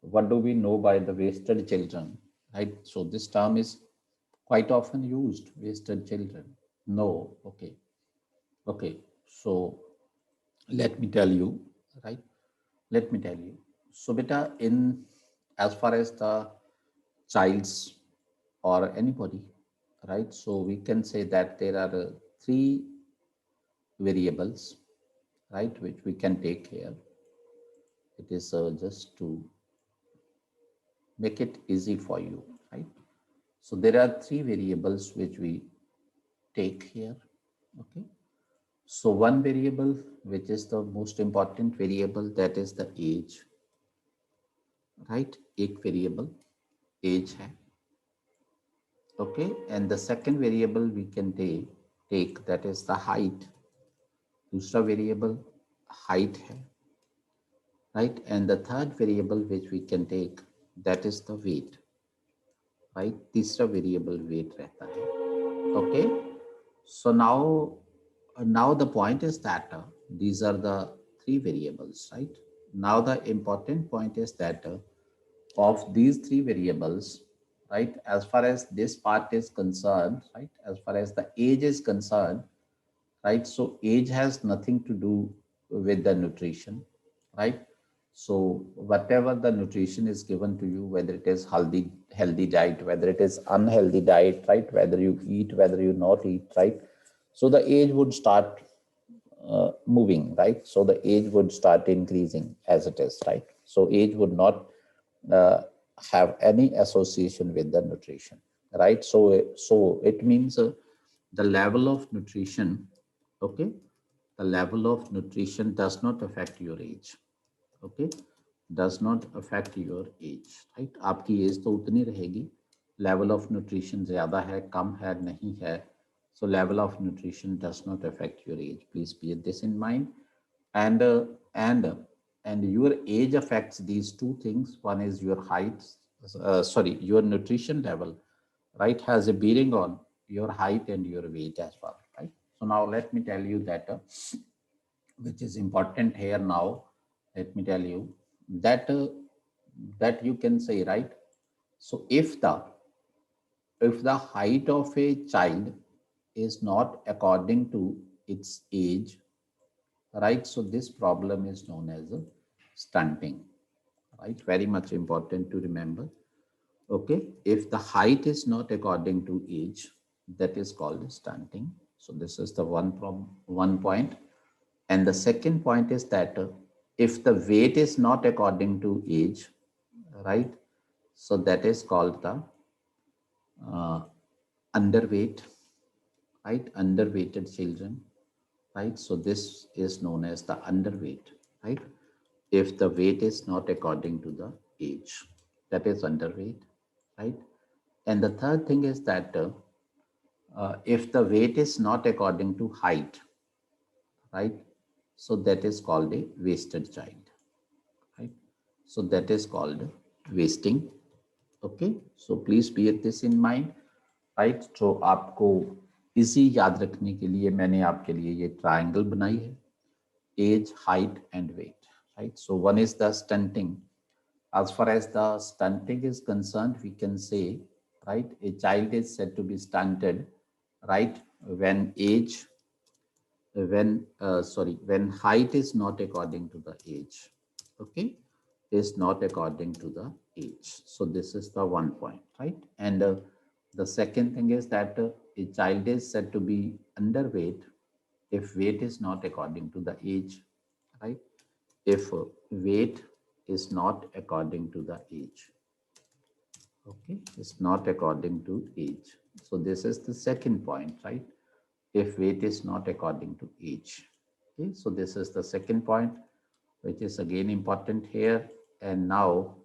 What do we know by the wasted children? Right. So this term is quite often used. Wasted children. No. Okay. Okay. So let me tell you. Right. Let me tell you. So, beta, in as far as the child's or anybody, right? So we can say that there are three variables, right, which we can take here. It is just to make it easy for you, right? So there are three variables which we take here, okay? So one variable, which is the most important variable, that is the age, right? एक variable age है, okay? And the second variable we can take that is the height. दूसरा variable height है, right? And the third variable which we can take, that is the weight, right? तीसरा variable weight रहता है, okay? So now the point is that these are the three variables, right? Now the important point is that of these three variables, right, as far as this part is concerned, right, as far as the age is concerned, right, so age has nothing to do with the nutrition, right? So whatever the nutrition is given to you, whether it is healthy diet, whether it is unhealthy diet, right, whether you eat, whether you not eat, right, so the age would start moving, right? So the age would start increasing as it is, right? So age would not uh, have any association with the nutrition, right? So it means the level of nutrition, okay, the level of nutrition does not affect your age, okay, does not affect your age, right? आपकी as तो उतनी रहेगी, level of nutrition ज़्यादा है, कम है, नहीं है, so level of nutrition does not affect your age. Please bear this in mind. And and your age affects these two things. One is your height, sorry, your nutrition level, right, has a bearing on your height and your weight as well, right? So now let me tell you that which is important here now. Let me tell you that that you can say, right? So if the height of a child is not according to its age, right, so this problem is known as stunting, right? Very much important to remember. Okay, if the height is not according to age, that is called stunting. So this is the one point. And the second point is that if the weight is not according to age, right, so that is called the uh, underweight, right? Underweighted children, right? So this is known as the underweight, right? if the weight is not according to the age, that is underweight, right? And the third thing is that if the weight is not according to height, right? So that is called a wasted child, right? So that is called wasting. Okay, so please bear this in mind, right? So आपको इसी याद रखने के लिए मैंने आपके लिए ये ट्रायंगल बनाई है, age, height and weight, right? So one is the stunting. As far as the stunting is concerned, we can say, right, a child is said to be stunted, right, when age, when height is not according to the age, okay, is not according to the age. So this is the one point, right? And the second thing is that a child is said to be underweight if weight is not according to the age, right? If weight is not according to the age, okay, it's not according to age. So this is the second point, right? If weight is not according to age. Okay, so this is the second point, which is again important here. And now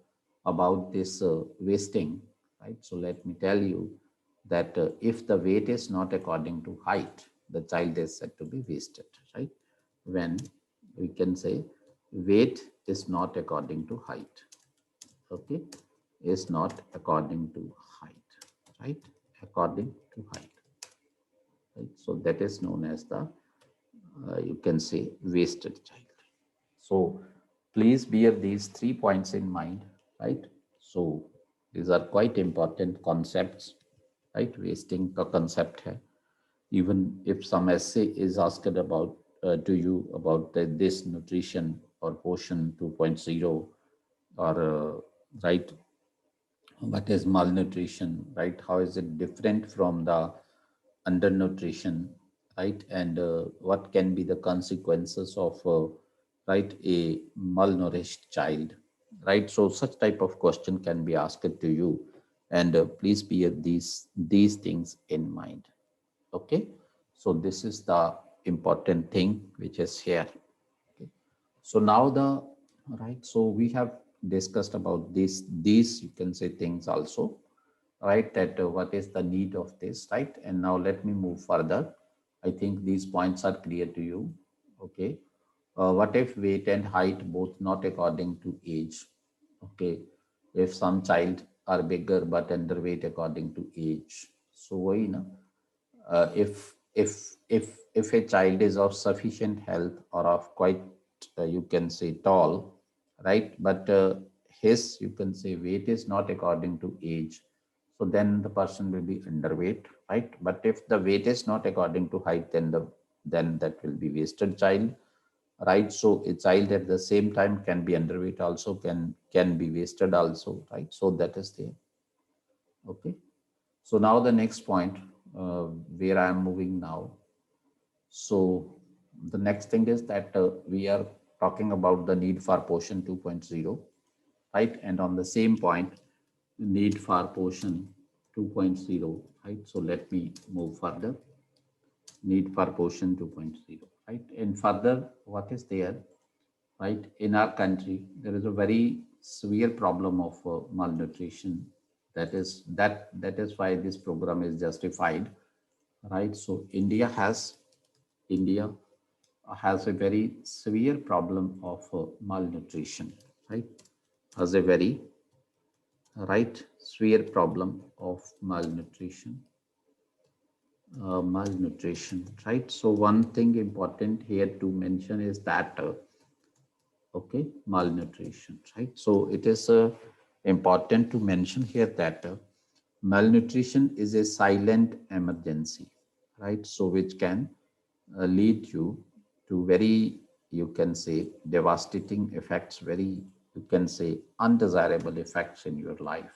about this wasting, right? So let me tell you that if the weight is not according to height, the child is said to be wasted, right? When we can say weight is not according to height, okay, is not according to height, right? According to height, right? So that is known as the you can say wasted child. So please bear these 3 points in mind, right? So these are quite important concepts, right? Wasting का concept है. Even if some essay is asked about to you about this nutrition or POSHAN 2.0 or right, what is malnutrition, right? How is it different from the undernutrition, right? And what can be the consequences of, right, a malnourished child, right? So such type of question can be asked to you, and please bear these things in mind. Okay, so this is the important thing which is here. Okay. So now the right. So we have discussed about these you can say things also, right? That what is the need of this, right? And now let me move further. I think these points are clear to you. Okay. What if weight and height both not according to age? Okay. If some child are bigger but underweight according to age. So why na? If a child is of sufficient health or of quite you can say tall, right, but his you can say weight is not according to age, so then the person will be underweight, right? But if the weight is not according to height, then that will be wasted child, right? So a child at the same time can be underweight also, can be wasted also, right? So that is there. Okay, so now the next point, where I am moving now. So the next thing is that we are talking about the need for POSHAN 2.0, right? And on the same point, need for POSHAN 2.0, right? So let me move further. Need for POSHAN 2.0, right? And further, what is there, right? In our country, there is a very severe problem of malnutrition. That is why this program is justified, right? So India has a very severe problem of malnutrition, right? Has a very right severe problem of malnutrition, right? So one thing important here to mention is that okay, malnutrition, right? So it is important to mention here that malnutrition is a silent emergency, right? So which can lead you to very, you can say, devastating effects, very, you can say, undesirable effects in your life.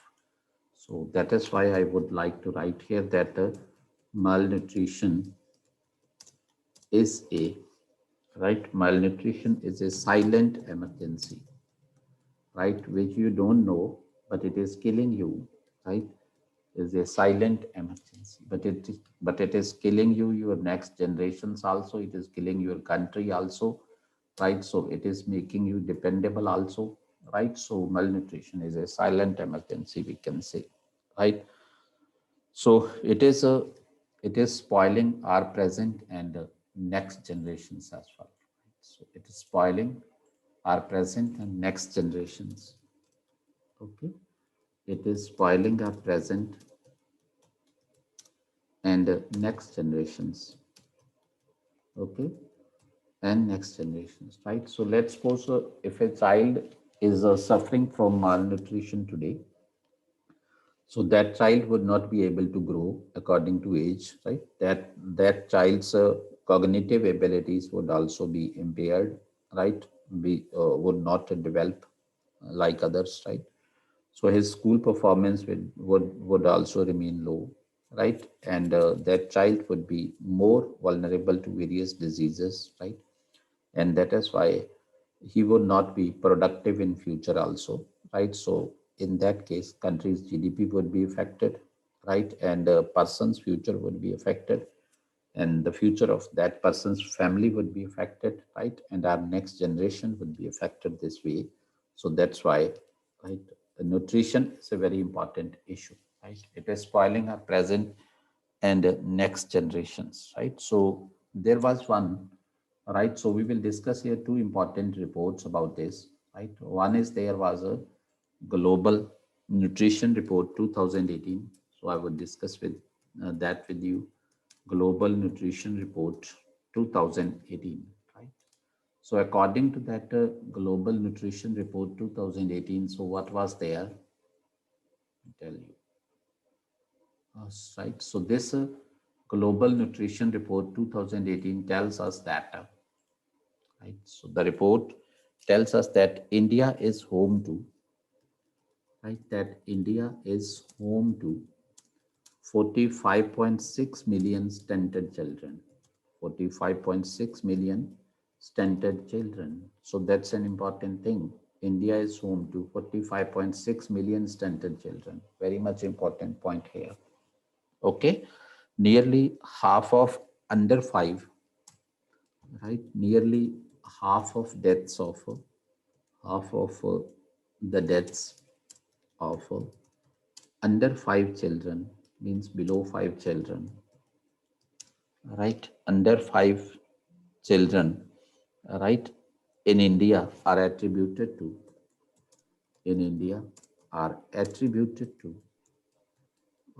So that is why I would like to write here that malnutrition is a, right, malnutrition is a silent emergency, right, which you don't know, but it is killing you, right, is a silent emergency, but it is killing you, your next generations also, it is killing your country also, right? So it is making you dependable also, right? So malnutrition is a silent emergency, we can say, right? So it is spoiling our present and next generations as well. So it is spoiling our present and next generations. Okay, it is spoiling our present and next generations. Okay, and next generations, right? So let's suppose if a child is suffering from malnutrition today, so that child would not be able to grow according to age, right? That child's cognitive abilities would also be impaired, right? Be would not develop like others, right? So his school performance would also remain low, right? And that child would be more vulnerable to various diseases, right? And that is why he would not be productive in future also, right? So in that case, country's GDP would be affected, right? And a person's future would be affected, and the future of that person's family would be affected, right? And our next generation would be affected this way. So that's why, right, nutrition is a very important issue, right? It is spoiling our present and next generations, right? So there was one, right? So we will discuss here two important reports about this, right? One is there was a global nutrition report 2018. So I would discuss with that with you. Global Nutrition Report 2018, right? So according to that Global Nutrition Report 2018, so what was there? I'll tell you. Right. So this Global Nutrition Report 2018 tells us that, right? So the report tells us that India is home to, right? That India is home to 45.6 million stunted children. 45.6 million stunted children. So that's an important thing. India is home to 45.6 million stunted children. Very much important point here. Okay. Nearly half of under 5, right? Nearly half of deaths of the deaths of under 5 children, means below 5 children, right? Under 5 children, right, in India are attributed to, in India are attributed to,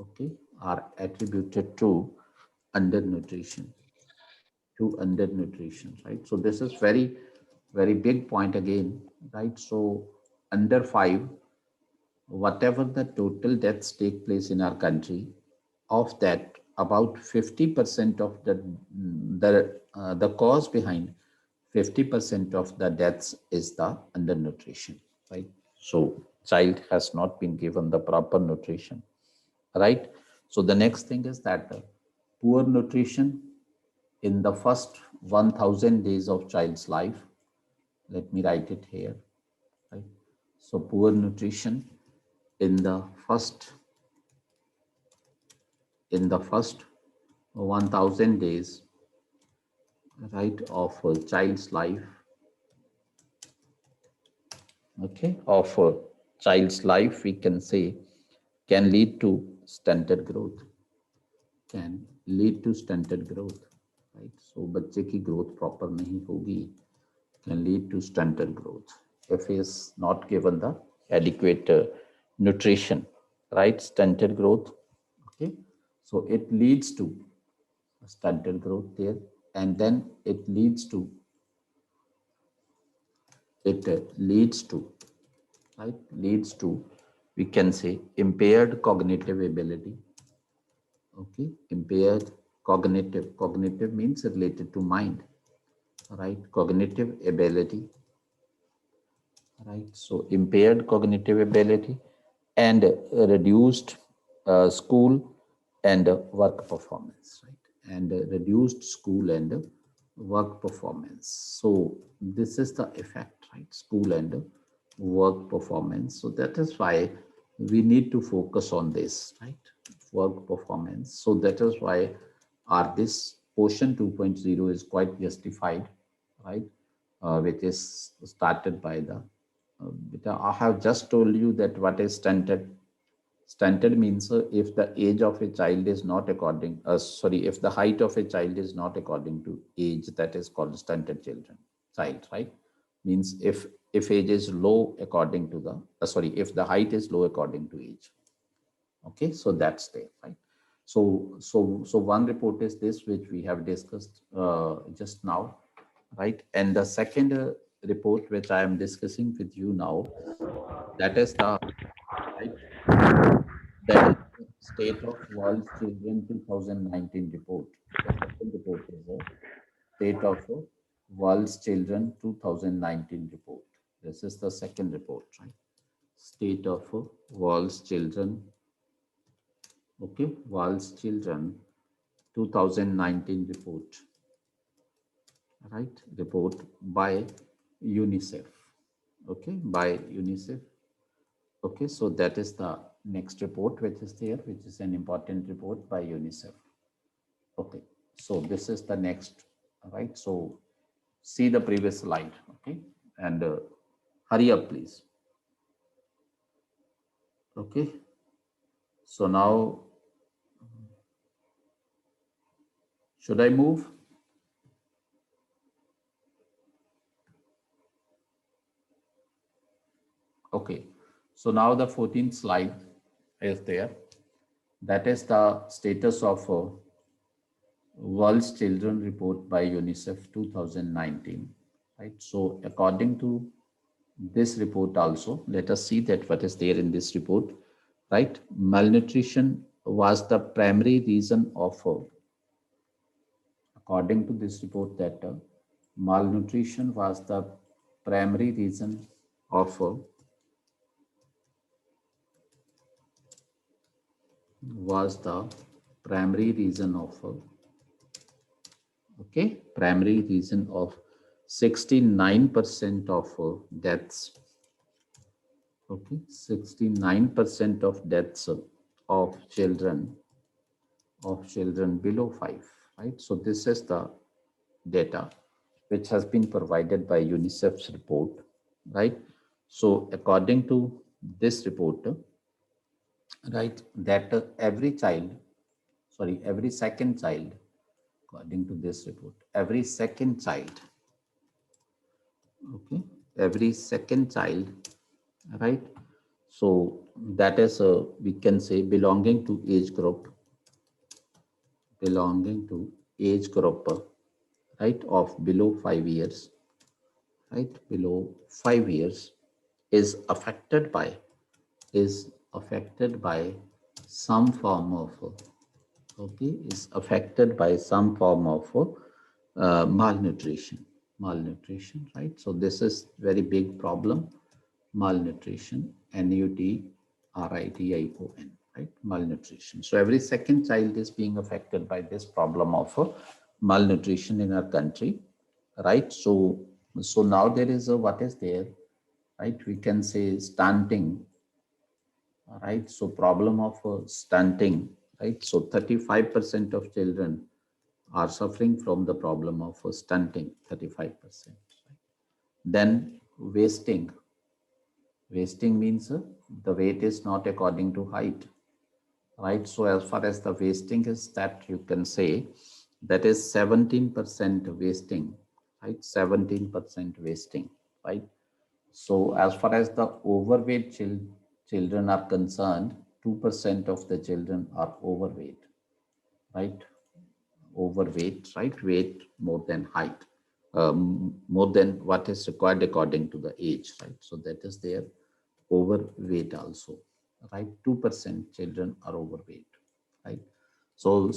okay, are attributed to undernutrition, right? So this is very, very big point again, right? So under 5, whatever the total deaths take place in our country, of that about 50% of the cause behind 50% of the deaths is the undernutrition, right? So child has not been given the proper nutrition, right? So the next thing is that poor nutrition in the first 1000 days of child's life. Let me write it here, right? So poor nutrition in the first, in the first 1000 days, right, of a child's life, okay, of a child's life, we can say, can lead to stunted growth, can lead to stunted growth, right? So बच्चे की growth proper नहीं होगी, can lead to stunted growth if he is not given the adequate nutrition, right? Stunted growth, okay. So it leads to stunted growth there, and then it leads to, it leads to, right, leads to, we can say, impaired cognitive ability, okay. Impaired cognitive means related to mind, right? Cognitive ability, right? So impaired cognitive ability and reduced school and work performance, right? And reduced school and work performance. So this is the effect, right? School and work performance. So that is why we need to focus on this, right? Work performance. So that is why this POSHAN 2.0 is quite justified, right? which is started by the, I have just told you that what is stunted. Stunted means if the age of a child is not according, if the height of a child is not according to age, that is called stunted child, right? Means if age is low according to the, if the height is low according to age. Okay, so that's there, right? So one report is this, which we have discussed just now, right? And the second report, which I am discussing with you now, that is the, right, that is the State of World's Children 2019 report. The second report is a State of World's Children 2019 report. This is the second report, right? State of World's Children, okay, World's Children 2019 report, right? Report by UNICEF, okay, by UNICEF. Okay, so that is the next report which is there, which is an important report by UNICEF. Okay, so this is the next, right? So see the previous slide, okay, and hurry up, please. Okay, so now should I move? Okay, so now the 14th slide is there. That is the status of World's Children Report by UNICEF 2019, right? So according to this report also, let us see that what is there in this report, right? Malnutrition was the primary reason of, according to this report, that malnutrition was the primary reason of, was the primary reason of, okay, primary reason of 69% of deaths, okay, 69% of deaths of children below 5, right? So this is the data which has been provided by UNICEF's report, right? So according to this report, right, that every second child, according to this report, every second child, okay, every second child, right? So that is, we can say, belonging to age group, right, of below 5 years, right, below 5 years, is affected by, is affected by some form of, okay, is affected by some form of malnutrition, right? So this is very big problem, malnutrition, NUTRITION, right? Malnutrition. So every second child is being affected by this problem of malnutrition in our country, right? So now there is a, what is there, right? We can say stunting, right? So problem of stunting, right? So 35% of children are suffering from the problem of stunting, 35%. Then wasting. Wasting means the weight is not according to height, right? So as far as the wasting is, that you can say that is 17% wasting, right? 17% wasting, right? So as far as the overweight children are concerned, 2% of the children are overweight, right? Overweight, right? Weight more than height, more than what is required according to the age, right? So that is their overweight also, right? 2% children are overweight, right? So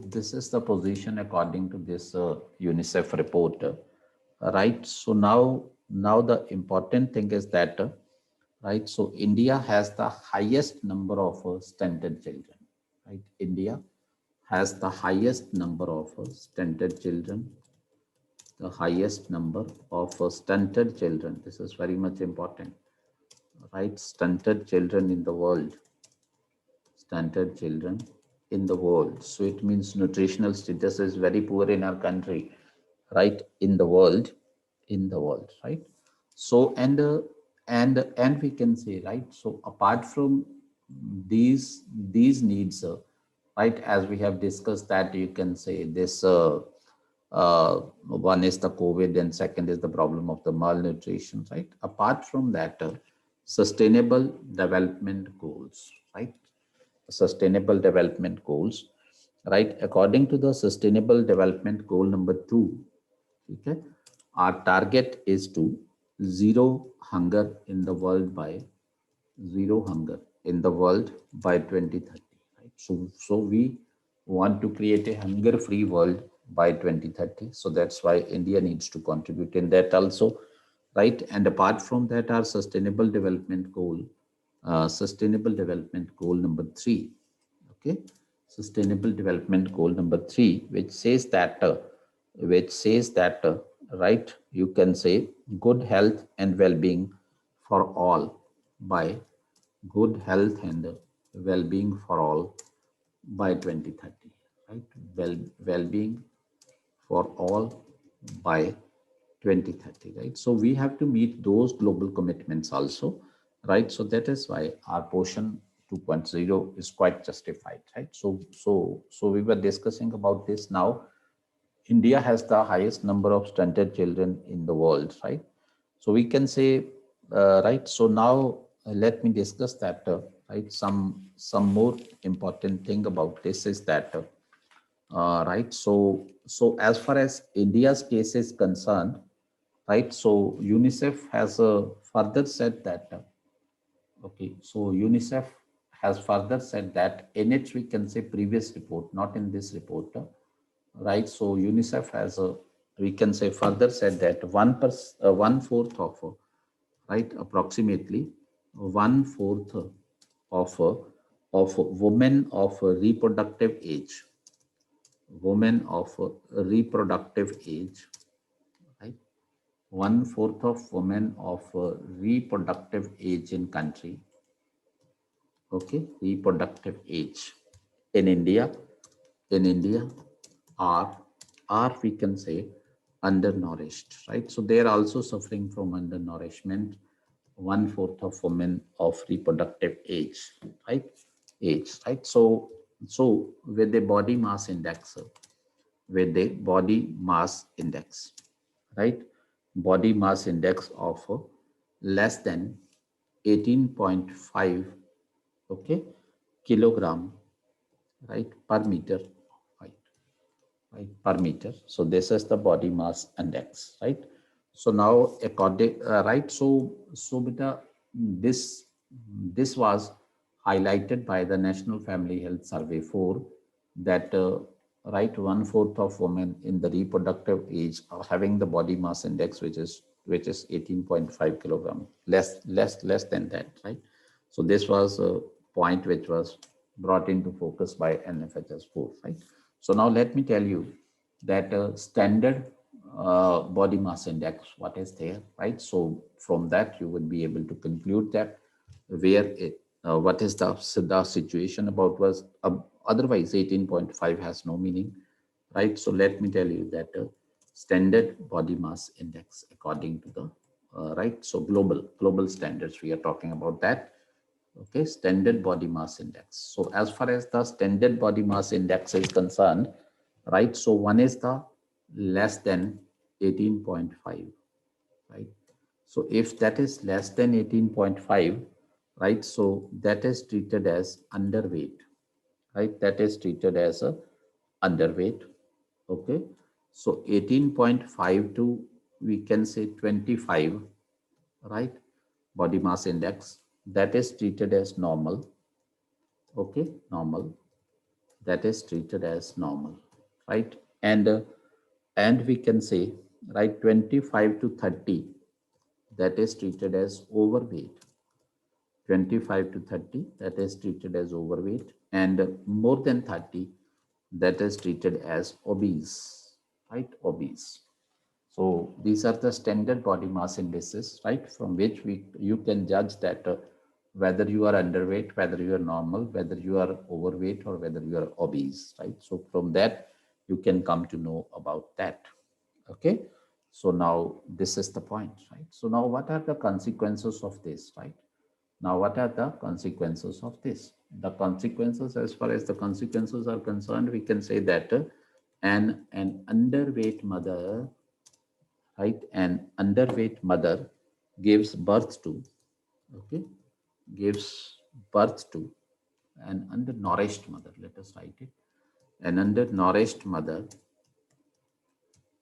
this is the position according to this UNICEF report, right? So now the important thing is that, right? So India has the highest number of stunted children, right? India has the highest number of stunted children, the highest number of stunted children. This is very much important, right? Stunted children in the world, stunted children in the world. So it means nutritional status is very poor in our country, right? In the world, in the world, right? So and we can say, right, so apart from these needs, right, as we have discussed, that you can say this one is the COVID and second is the problem of the malnutrition, right? Apart from that, sustainable development goals, right? Sustainable development goals, right? According to the sustainable development goal number 2, okay, our target is to zero hunger in the world by zero hunger in the world by 2030, right? So we want to create a hunger free world by 2030, so that's why India needs to contribute in that also, right? And apart from that, our sustainable development goal number 3, okay, sustainable development goal number 3, which says that right, you can say good health and well-being for all by good health and well-being for all by 2030, right? Well-being for all by 2030, right? So we have to meet those global commitments also, right? So that is why our POSHAN 2.0 is quite justified, right? So we were discussing about this. Now India has the highest number of stunted children in the world, right? So we can say, right. So now let me discuss that, right. Some more important thing about this is that, right. So as far as India's case is concerned, right. So UNICEF has further said that, okay. So UNICEF has further said that in its, we can say, previous report, not in this report, right? So UNICEF has we can say further said that 1/4 of right, approximately 1/4 of women of reproductive age, women of reproductive age, right? 1/4 of women of reproductive age in country, okay, reproductive age in India, in India are we can say undernourished, right? So they are also suffering from undernourishment. 1/4 of women of reproductive age, right? Age, right? So with the body mass index, with the body mass index, right? Body mass index of less than 18.5, okay, kilogram, right, per meter height, right, per meter. So this is the body mass index, right? So now according, right, so beta, this was highlighted by the National Family Health Survey 4, that right, 1/4 of women in the reproductive age are having the body mass index which is 18.5 kilogram, less than that, right? So this was a point which was brought into focus by Nfhs5, right? So now let me tell you that standard body mass index, what is there, right? So from that you would be able to conclude that where it, what is the situation about was, otherwise 18.5 has no meaning, right? So let me tell you that standard body mass index according to the right, so global standards we are talking about that, okay, standard body mass index. So as far as the standard body mass index is concerned, right, so one is the less than 18.5, right? So if that is less than 18.5, right, so that is treated as underweight, right? That is treated as a underweight, okay? So 18.5 to, we can say, 25, right, body mass index, that is treated as normal, okay, normal, that is treated as normal, right? And we can say, right, 25 to 30, that is treated as overweight, 25 to 30, that is treated as overweight, and more than 30, that is treated as obese, right? Obese. So these are the standard body mass indices, right? From which you can judge that whether you are underweight, whether you are normal, whether you are overweight, or whether you are obese, right? So from that, you can come to know about that. Okay. So now this is the point, right? So now what are the consequences of this, right? Now what are the consequences of this? The consequences, as far as the consequences are concerned, we can say that an underweight mother, right? An underweight mother gives birth to, okay, gives birth to an undernourished mother. Let us write it. An undernourished mother,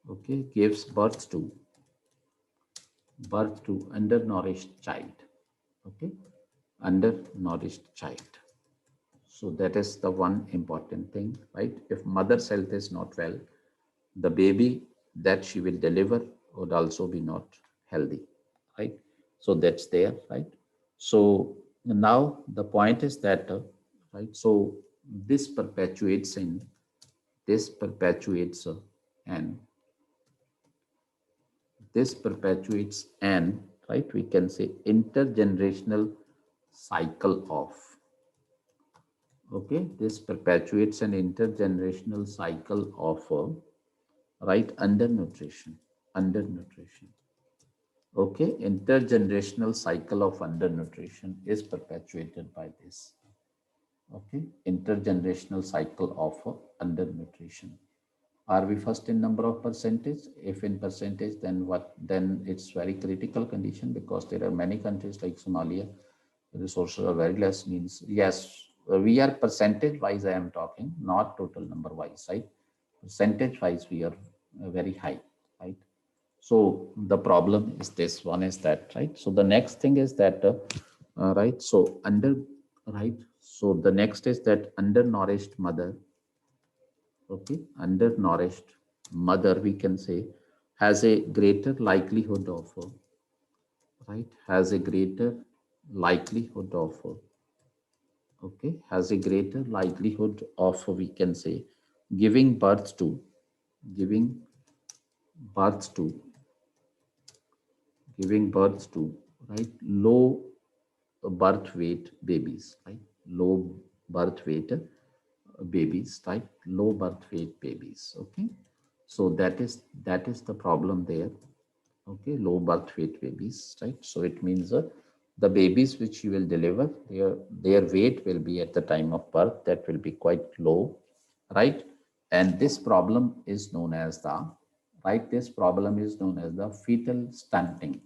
okay, gives birth to undernourished child, okay, undernourished child. So that is the one important thing, right? If mother's health is not well, the baby that she will deliver would also be not healthy, right? So that's there, right? So now the point is that, right, so this perpetuates in this perpetuates and this perpetuates an, right, we can say intergenerational cycle of, okay, this perpetuates an intergenerational cycle of right, undernutrition, okay, intergenerational cycle of undernutrition is perpetuated by this, okay, intergenerational cycle of undernutrition. Are we first in number of percentage? If in percentage, then what? Then it's very critical condition, because there are many countries like Somalia, the resources are very less. Means yes, we are percentage wise. I am talking, not total number wise, right? Percentage wise, we are very high, right? So the problem is this one is that, right? So the next thing is that, right? So right? So the next is that undernourished mother, okay, undernourished mother, we can say, has a greater likelihood of, right, has a greater likelihood of, okay, has a greater likelihood of, we can say, giving birth to, giving birth to, giving birth to, right, low birth weight babies, right, low birth weight babies, right, low birth weight babies, okay. So that is the problem there, okay, low birth weight babies, right. So it means the babies which you will deliver, their weight will be at the time of birth, that will be quite low, right. And this problem is known as the, right, this problem is known as the fetal stunting,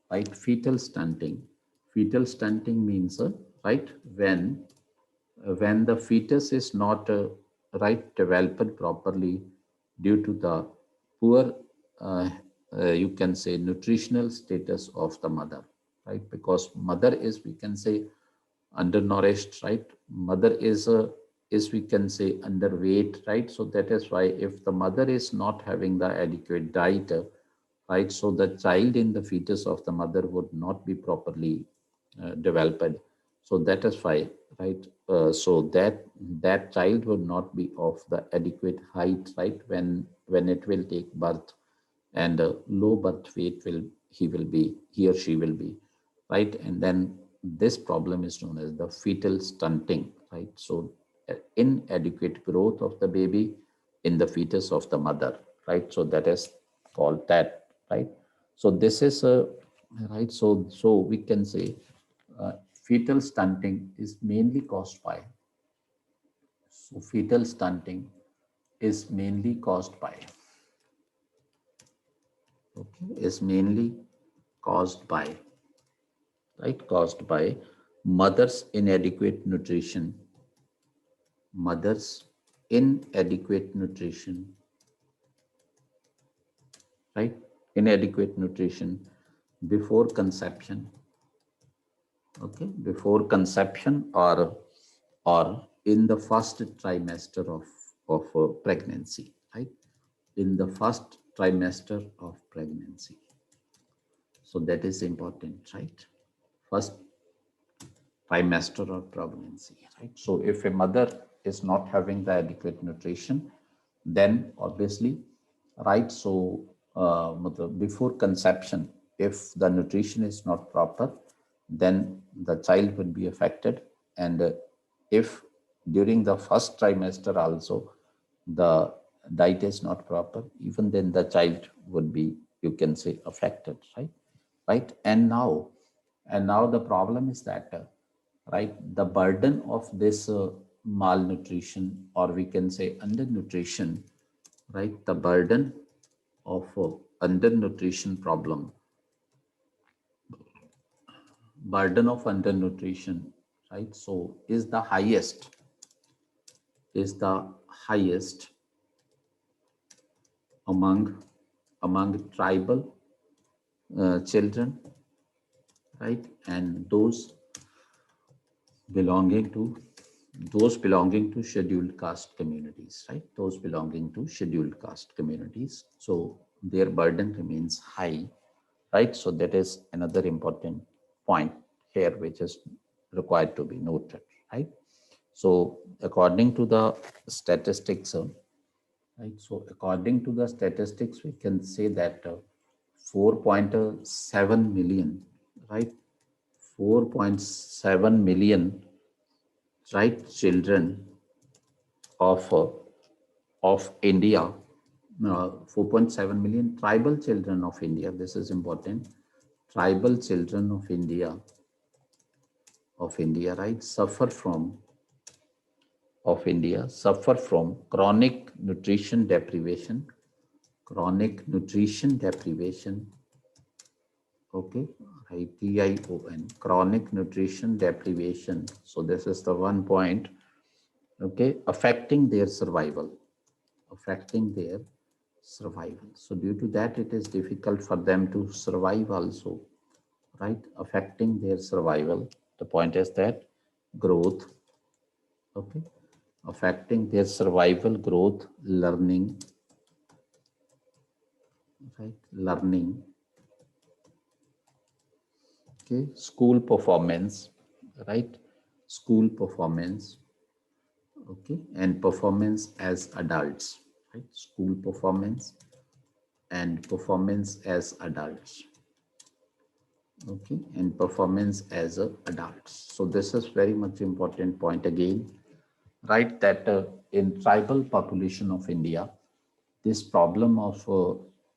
right, fetal stunting means, right, when the fetus is not right developed properly due to the poor, uh, you can say, nutritional status of the mother, right, because mother is, we can say, undernourished, right, mother is, we can say, underweight, right. So that is why if the mother is not having the adequate diet, right, so the child in the fetus of the mother would not be properly developed. So that is why, right, so that child would not be of the adequate height, right, when it will take birth, and low birth weight will, he or she will be, right. And then this problem is known as the fetal stunting, right. So inadequate growth of the baby in the fetus of the mother, right. So that is called that, right. So this is a, right, so we can say fetal stunting is mainly caused by, so fetal stunting is mainly caused by, okay, is mainly caused by, right, caused by mother's inadequate nutrition, mother's inadequate nutrition, right, inadequate nutrition before conception, okay, before conception, or in the first trimester of pregnancy, right, in the first trimester of pregnancy. So that is important, right, first trimester of pregnancy, right. So if a mother is not having the adequate nutrition, then obviously, right, so before conception, if the nutrition is not proper, then the child will be affected. And if during the first trimester also the diet is not proper, even then the child would be you can say affected, right. And now the problem is that right, the burden of this malnutrition, or we can say undernutrition, right, the burden of undernutrition problem, burden of undernutrition, right, so is the highest, is the highest among tribal children, right, and belonging to belonging to scheduled caste communities, right, those belonging to scheduled caste communities. So their burden remains high, right. So that is another important point here which is required to be noted, right. So according to the statistics, right, so according to the statistics, we can say that 4.7 million, right, 4.7 million, right, children of India, 4.7 million tribal children of India. This is important. Tribal children of India, right, suffer from chronic nutrition deprivation, okay, ITION, chronic nutrition deprivation. So this is the one point, okay, affecting their survival, So due to that, it is difficult for them to survive also, right, affecting their survival. The point is that growth, okay, affecting their survival, growth, learning, right, learning, okay, school performance, right, school performance, okay, and performance as adults, right, school performance and performance as adults, okay, and performance as a adults. So this is very much important point again, right, that in tribal population of India, this problem of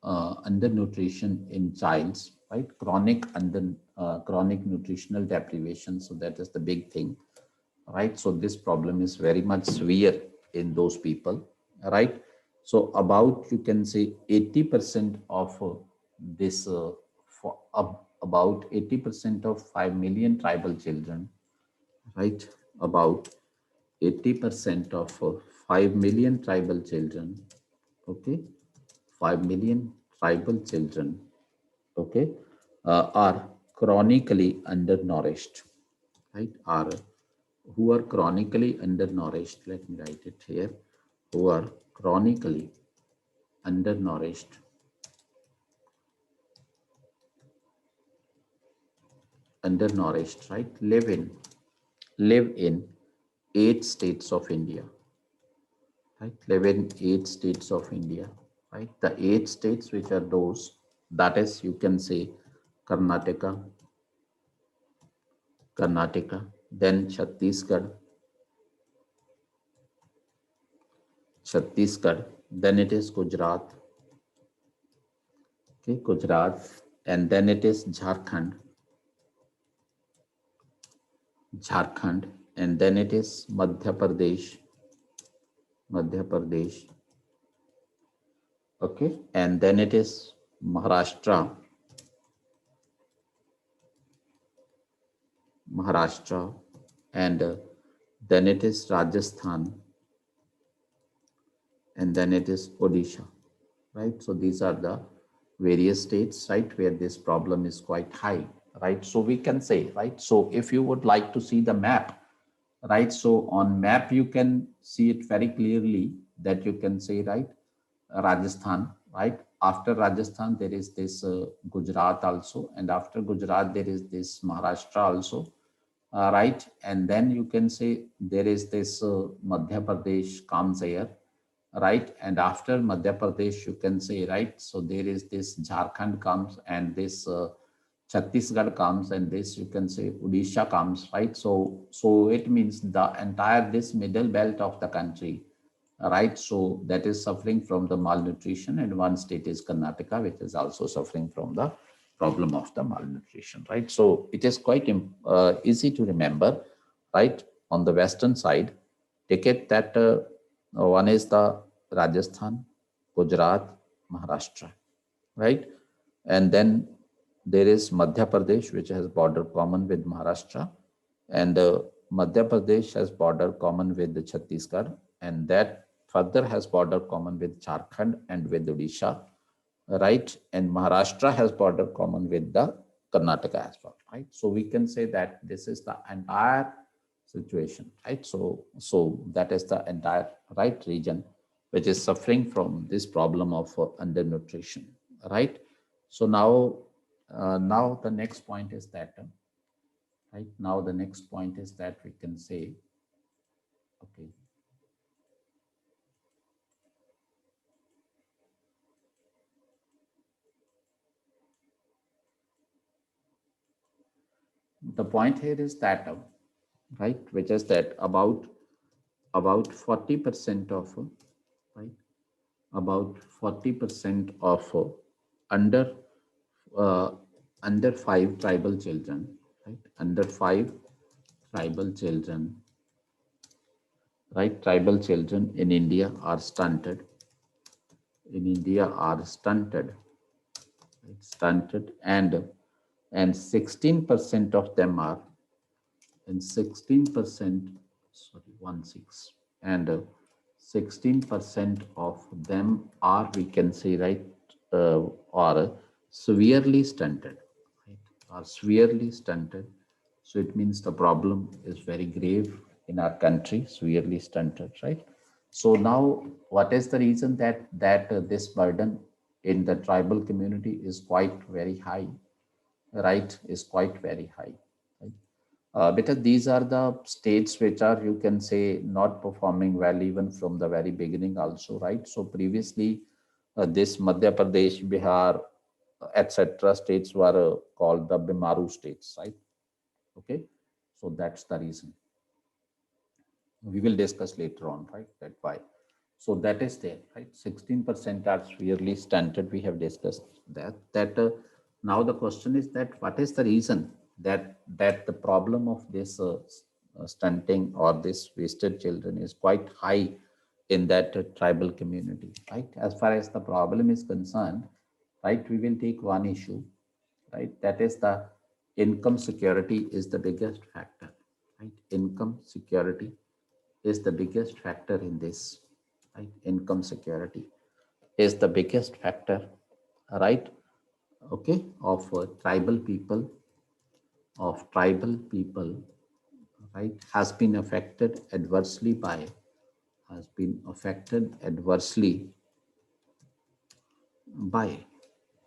undernutrition in childs, right, chronic nutritional deprivation, so that is the big thing, right. So this problem is very much severe in those people, right. So about, you can say, 80% of this about 80% of 5 million tribal children, right, about 80% of 5 million tribal children, okay, 5 million tribal children, okay, are chronically undernourished, right, are who are chronically undernourished. Let me write it here. Who are chronically undernourished, right, live in 8 states of India, right, live in 8 states of India, right. The 8 states which are those, that is, you can say, Karnataka, then Chhattisgarh, then it is Gujarat, okay, Gujarat, and then it is Jharkhand, and then it is Madhya Pradesh, okay, and then it is Maharashtra, and then it is Rajasthan, and then it is Odisha, right. So these are the various states, right, where this problem is quite high, right. So we can say, right, so if you would like to see the map, right, so on map you can see it very clearly, that you can say, right, Rajasthan, right, after Rajasthan there is this Gujarat also, and after Gujarat there is this Maharashtra also, right, and then you can say there is this Madhya Pradesh comes here, right, and after Madhya Pradesh you can say, right, so there is this Jharkhand comes, and this Chhattisgarh comes, and this, you can say, Odisha comes, right. So it means the entire this middle belt of the country, right? So that is suffering from the malnutrition, and one state is Karnataka, which is also suffering from the problem of the malnutrition, right? So it is quite easy to remember, right? On the western side, take it that one is the Rajasthan, Gujarat, Maharashtra, right? And then there is Madhya Pradesh, which has border common with Maharashtra, and Madhya Pradesh has border common with the Chhattisgarh, and that further has border common with Jharkhand and with Odisha, right? And Maharashtra has border common with the Karnataka as well, right? So we can say that this is the entire situation, right? So that is the entire right region which is suffering from this problem of undernutrition, right? So now the next point is that right now the next point is that we can say, okay, the point here is that right, which is that about 40% of right, about 40% of under uh, under 5 tribal children, right, under 5 tribal children, right, tribal children in India are stunted, right, stunted, and 16% of them are, and 16%, sorry, 16, and 16% of them are, we can say, right, are severely stunted, right, are severely stunted. So it means the problem is very grave in our country, severely stunted, right? So now, what is the reason that this burden in the tribal community is quite very high, right? Is quite very high, right? Because these are the states which are, you can say, not performing well even from the very beginning also, right? So previously, this Madhya Pradesh, Bihar, etc. states were called the Bimaru states, right? Okay, so that's the reason. We will discuss later on, right? That why. So that is there, right? 16% are severely stunted. We have discussed that. Now the question is that what is the reason that the problem of this stunting or this wasted children is quite high in that tribal community, right? As far as the problem is concerned, right? We will take one issue, right? That is the income security is the biggest factor, right? Income security is the biggest factor in this, right? Income security is the biggest factor, right? Okay, of tribal people, right? Has been affected adversely by,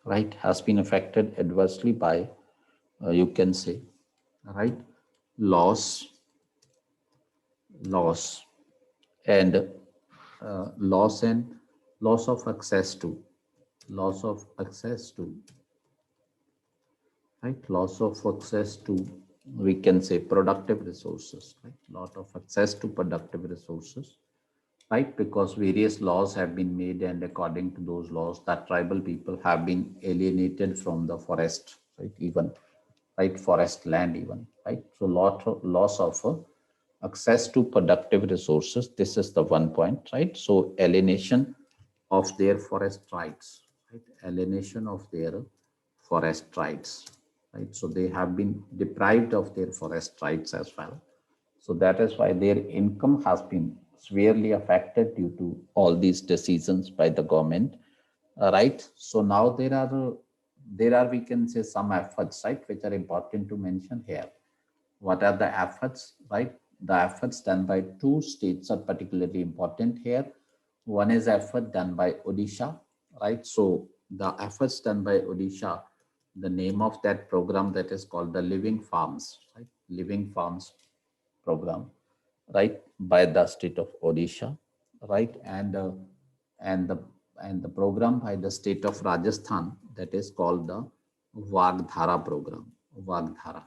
right? Has been affected adversely by, you can say, right? Loss, loss, and loss and loss of access to, loss of access to, right, loss of access to, we can say, productive resources, right, lot of access to productive resources, right, because various laws have been made, and according to those laws, that tribal people have been alienated from the forest, right, even, right, forest land even, right. So loss of access to productive resources, this is the one point, right. So alienation of their forest rights, right, alienation of their forest rights, right. So they have been deprived of their forest rights as well. So that is why their income has been severely affected due to all these decisions by the government, right. So now there are, we can say, some efforts, right, which are important to mention here. What are the efforts, right? The efforts done by two states are particularly important here. One is effort done by Odisha, right? So the efforts done by Odisha, the name of that program, that is called the Living Farms, right? Living Farms program, right, by the state of Odisha, right, and the and the program by the state of Rajasthan, that is called the Vagdhara program, Vagdhara,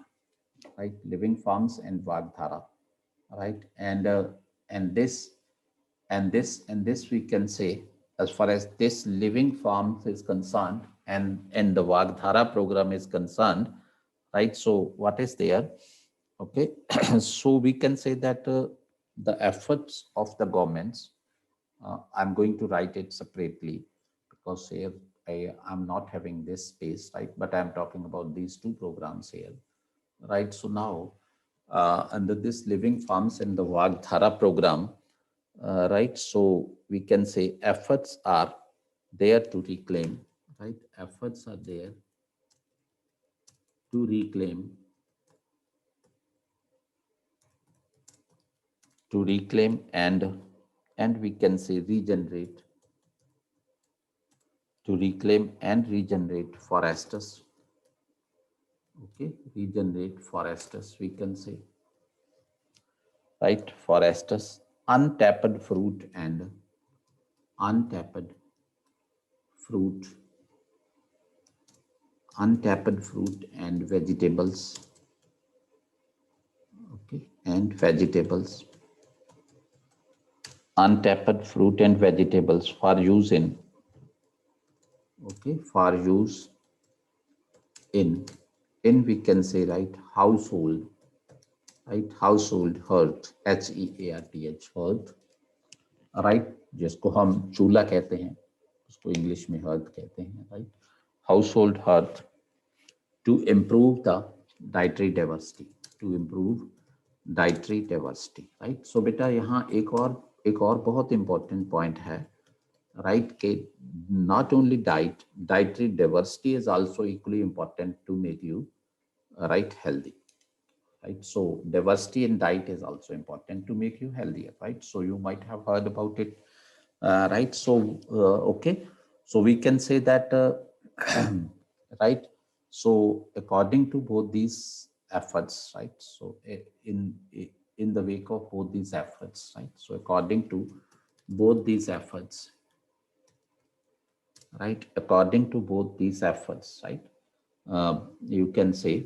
right, Living Farms and Vagdhara, right, and this And this we can say, as far as this living farms is concerned, and the Vagdhara program is concerned, right? So what is there? Okay, so we can say that the efforts of the governments, I'm going to write it separately because here I'm not having this space, right? But I'm talking about these two programs here, right? So now, under this living farms and the Vagdhara program, right? So we can say efforts are there to reclaim, right? Efforts are there to reclaim, and we can say regenerate, to reclaim and regenerate forests. Okay, regenerate forests, we can say, right? Forests, untapped fruit and untapped fruit, untapped fruit and vegetables. Okay, and vegetables, untapped fruit and vegetables for use in, okay, for use in we can say, right, household, right, household hearth, HEARTH, hearth, right, जिसको हम चूल्हा कहते हैं, उसको English में hearth कहते हैं, right, household hearth, to improve the dietary diversity, to improve dietary diversity, right. So बेटा यहाँ एक और बहुत इंपॉर्टेंट पॉइंट है, राइट, के not only dietary diversity is also equally important to make you right healthy, right? So diversity in diet is also important to make you healthier, right? So you might have heard about it, right? So okay, so we can say that right, so according to both these efforts, right, so in the wake of both these efforts, right, so according to both these efforts, right, according to both these efforts, right, you can say,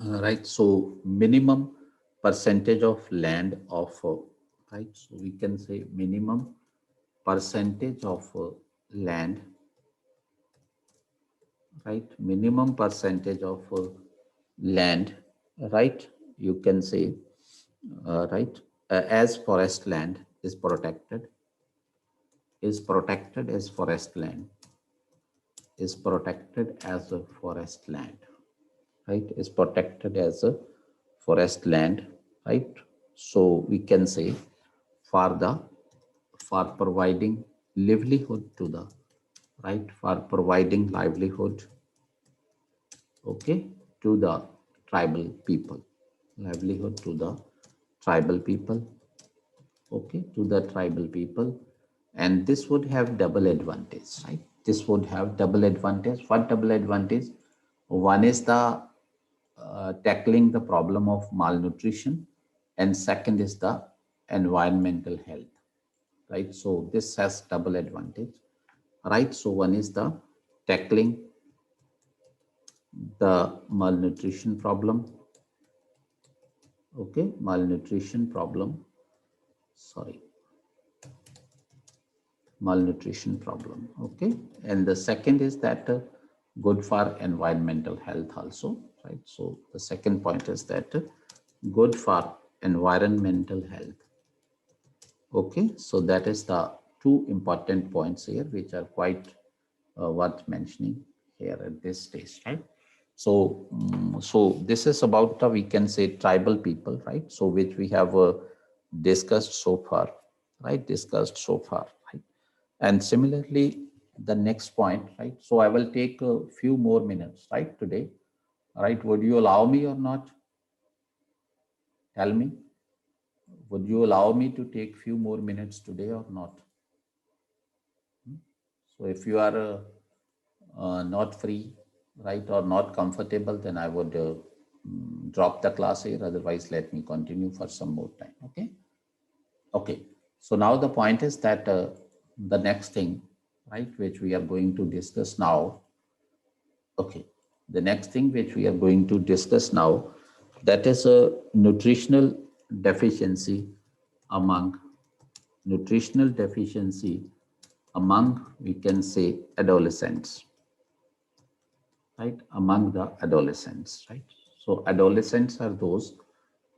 right, so minimum percentage of land of, right, so we can say minimum percentage of land, right, minimum percentage of land, right, you can say, right, as forest land is protected, as forest land, is protected as a forest land, right, is protected as a forest land, right. So we can say for providing livelihood to the, right, for providing livelihood, okay, to the tribal people, livelihood to the tribal people, okay, to the tribal people. And this would have double advantage, right? This would have double advantage. What double advantage? One is the tackling the problem of malnutrition, and second is the environmental health, right? So this has double advantage, right? So one is the tackling the malnutrition problem, okay, malnutrition problem, sorry, malnutrition problem, okay, and the second is that good for environmental health also, right? So the second point is that good for environmental health, okay. So that is the two important points here which are quite worth mentioning here at this stage, right? So so this is about the, we can say, tribal people, right, so which we have discussed so far, right, discussed so far, right. And similarly the next point, right, so I will take a few more minutes, right, today, right. Would you allow me or not? Tell me, would you allow me to take few more minutes today or not? So if you are not free, right, or not comfortable, then I would drop the class here. Otherwise, let me continue for some more time. Okay. Okay. So now the point is that the next thing, right, which we are going to discuss now. Okay. The next thing which we are going to discuss now, that is a nutritional deficiency among nutritional deficiency among, we can say, adolescents, right? Among the adolescents, right? So adolescents are those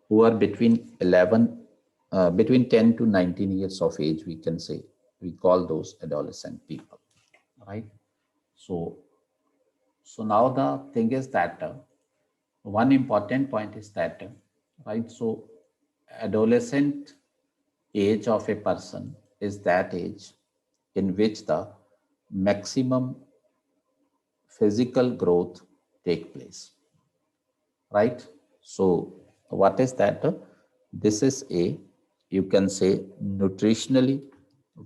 who are between 10 to 19 years of age, we can say. We call those adolescent people, right? So, so now the thing is that one important point is that, right? So adolescent age of a person is that age in which the maximum physical growth take place, right? So what is that? This is a, you can say, nutritionally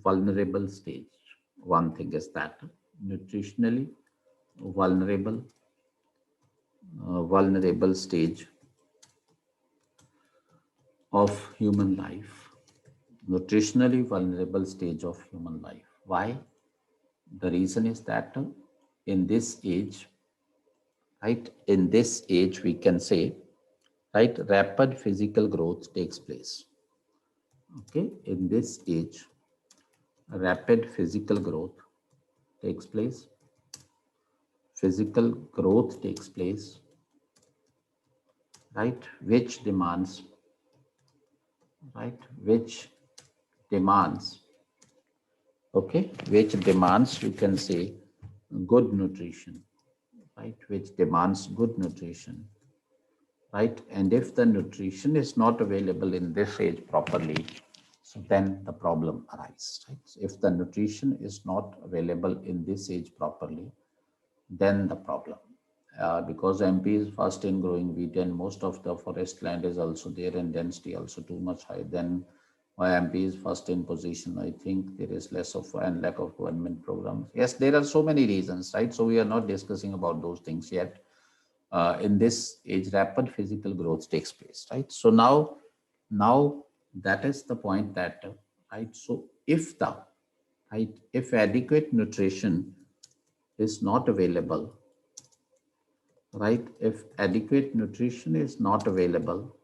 vulnerable stage. One thing is that nutritionally vulnerable vulnerable stage of human life. Nutritionally vulnerable stage of human life. Why? The reason is that in this age, right, in this age, we can say, right, rapid physical growth takes place. Okay, in this age, rapid physical growth takes place. Physical growth takes place, right, which demands, okay, which demands, you can say, good nutrition, right, which demands good nutrition, right? And if the nutrition is not available in this age properly, so then the problem arises, right? So if the nutrition is not available in this age properly, then the problem. Because MP is first in growing wheat and most of the forest land is also there and density also too much high, then why MP is first in position? I think there is less of and lack of government programs. Yes, there are so many reasons, right? So we are not discussing about those things yet. In this age, rapid physical growth takes place, right? So now that is the point that, right? So if adequate nutrition is not available, right? If adequate nutrition is not available,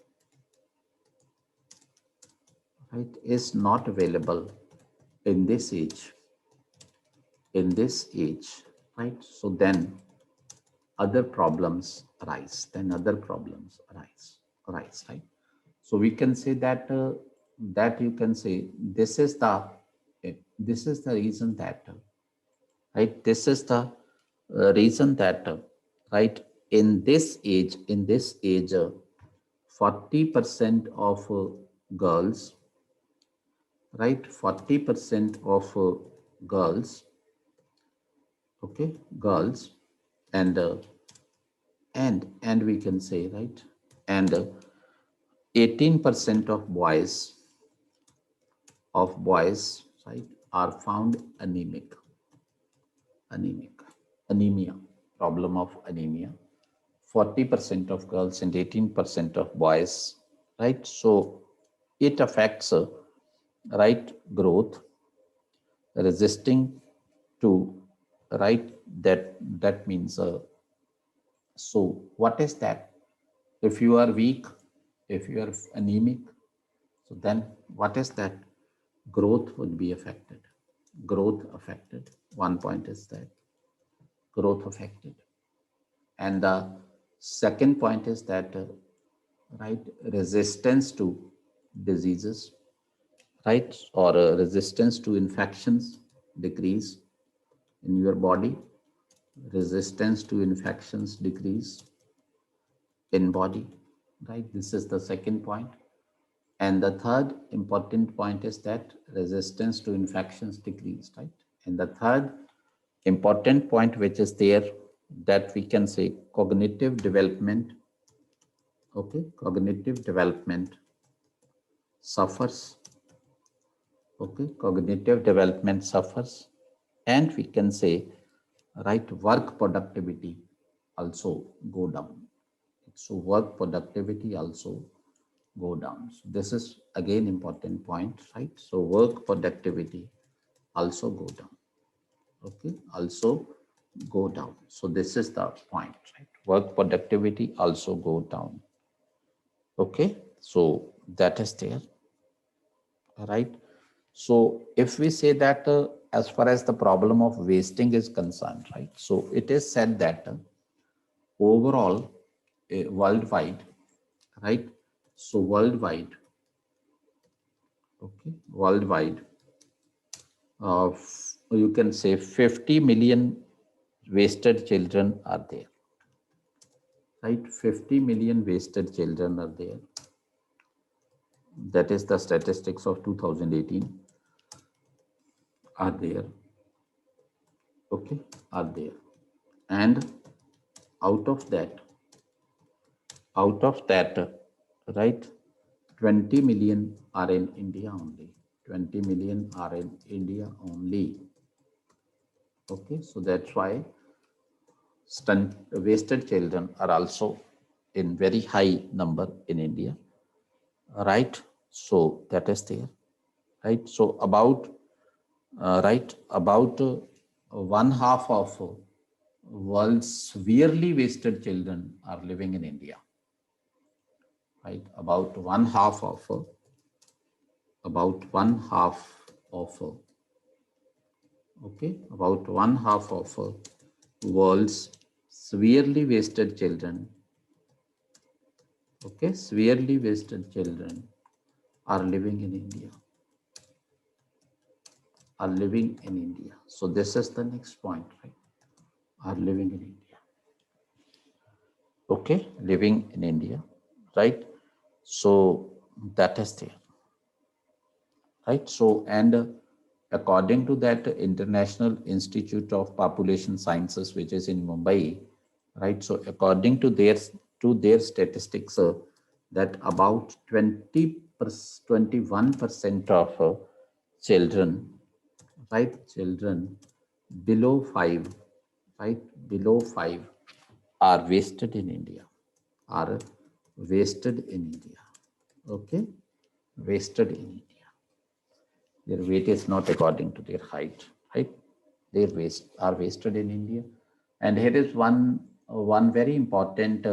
right, is not available in this age, right? So then other problems arise. Right? So we can say that that you can say this is the reason that right. This is the reason that right, in this age, 40% of girls, right, 40% of girls, okay, girls, and and we can say, right, and 18% of boys, right, are found anemic, anemia, problem of anemia. 40% of girls and 18% of boys, right? So it affects right growth, resisting to right, that means so what is that? If you are weak, if you are anemic, so then what is that? Growth would be affected. Growth affected. One point is that growth affected. And the second point is that, right, resistance to diseases, right, or resistance to infections decrease in your body. Resistance to infections decrease in body, right? This is the second point. And the third important point is that resistance to infections decrease, right? And the third important point which is there, that we can say cognitive development, okay, cognitive development suffers, okay, cognitive development suffers, and we can say, right, work productivity also go down. So work productivity also go down. So this is again important point, right? So work productivity also go down. Okay, also go down. So this is the point, right? Work productivity also go down. Okay, so that is there, right? So if we say that as far as the problem of wasting is concerned, right? So it is said that overall worldwide, right? So worldwide, okay, worldwide, you can say 50 million wasted children are there, right? 50 million wasted children are there. That is the statistics of 2018 are there, okay, are there. And out of that, right, 20 million are in India only. 20 million are in India only. Okay, so that's why wasted children are also in very high number in India, right? So that is there, right? So about one half of world's severely wasted children are living in India, right? About one half of about one half of world's severely wasted children, okay, severely wasted children are living in India, are living in India. So this is the next point, right? Are living in India, okay, living in India, right? So that is there, right? So and according to that International Institute of Population Sciences, which is in Mumbai, right? So according to their statistics, that about 21% of children, right? Children below 5, right? Below 5 are wasted in India, are wasted in India, okay? Wasted in India. Their weight is not according to their height, right? Their waste are wasted in India. And here is one very important,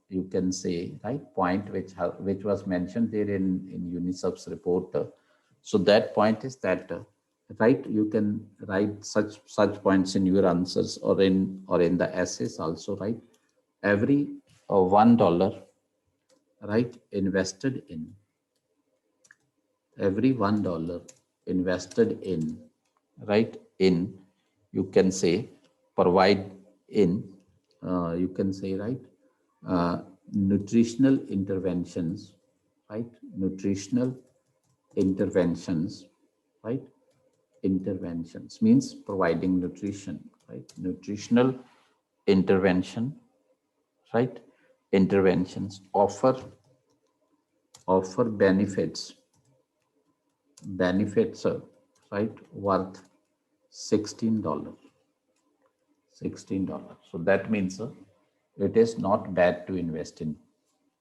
you can say, right, point which was mentioned there in Unicef's report. So that point is that, right, you can write such points in your answers or in the essays also, right? Every $1, right, invested in every $1 invested in, right, in, you can say, provide in, you can say, right, nutritional interventions, right, nutritional interventions, right, interventions means providing nutrition, right, nutritional intervention, right, interventions offer benefits, right, worth $16. $16. So that means it is not bad to invest in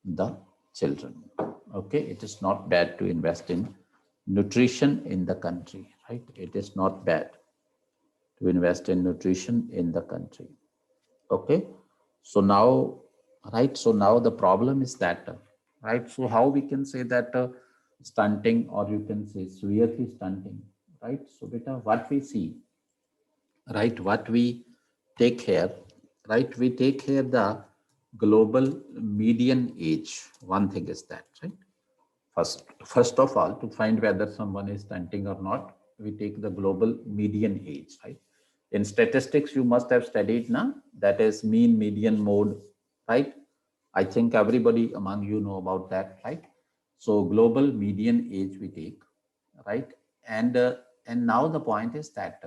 the children. Okay, it is not bad to invest in nutrition in the country, right? It is not bad to invest in nutrition in the country. Okay, so now, right, so now the problem is that, right, so how we can say that stunting, or you can say severely stunting, right? So beta, what we see, right, what we take here, right, we take here the global median age. One thing is that, right, first of all, to find whether someone is stunting or not, we take the global median age, right? In statistics you must have studied now, that is mean, median, mode, right? I think everybody among you know about that, right? So global median age we take, right? And now the point is that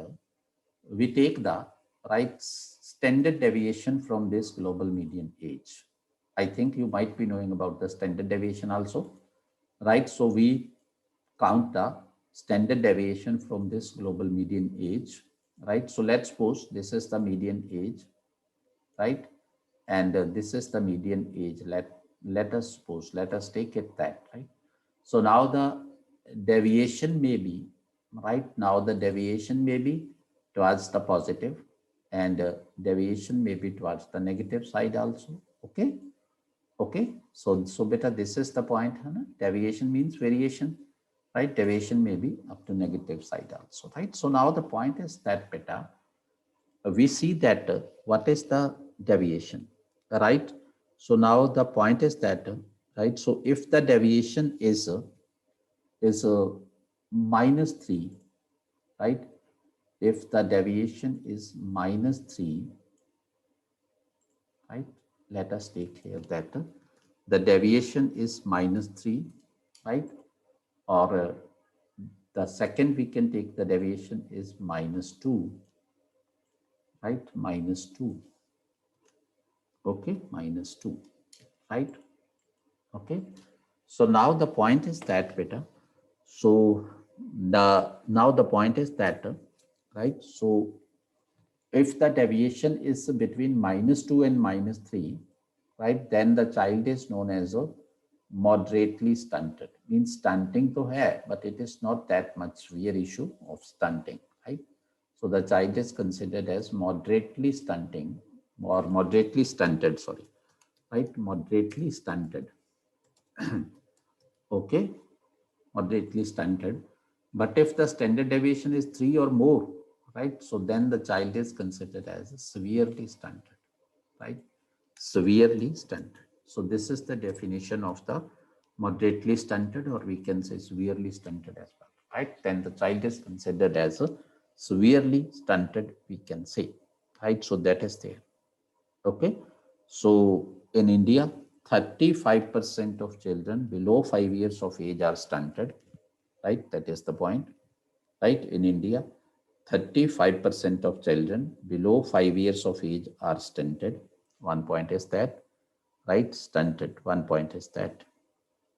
we take the, right, standard deviation from this global median age. I think you might be knowing about the standard deviation also, right? So we count the standard deviation from this global median age, right? So let's suppose this is the median age, right? And this is the median age. Let us suppose, let us take it that, right? So now the deviation may be, right, now the deviation may be towards the positive, and deviation may be towards the negative side also. Okay, okay, so beta, this is the point, huh? Deviation means variation, right? Deviation may be up to negative side also, right? So now the point is that beta, we see that what is the deviation, right? So now the point is that, right? So if the deviation is -3, right? If the deviation is -3, right? Let us take here that the deviation is -3, right? Or the second we can take the deviation is -2, right? -2, okay, -2, right? Okay. So now the point is that beta. So now the point is that, right? So if the deviation is between -2 and -3, right, then the child is known as a moderately stunted. Means stunting to hai, but it is not that much severe issue of stunting, right? So the child is considered as moderately stunting or moderately stunted, sorry, right? Moderately stunted. Okay, moderately stunted. But if the standard deviation is 3 or more, right, so then the child is considered as severely stunted, right? Severely stunted. So this is the definition of the moderately stunted, or we can say severely stunted as well, right? Then the child is considered as a severely stunted, we can say, right? So that is there. Okay. So in India, 35% of children below 5 years of age are stunted, right? That is the point, right? In India, 35% of children below 5 years of age are stunted. One point is that, right? Stunted. One point is that.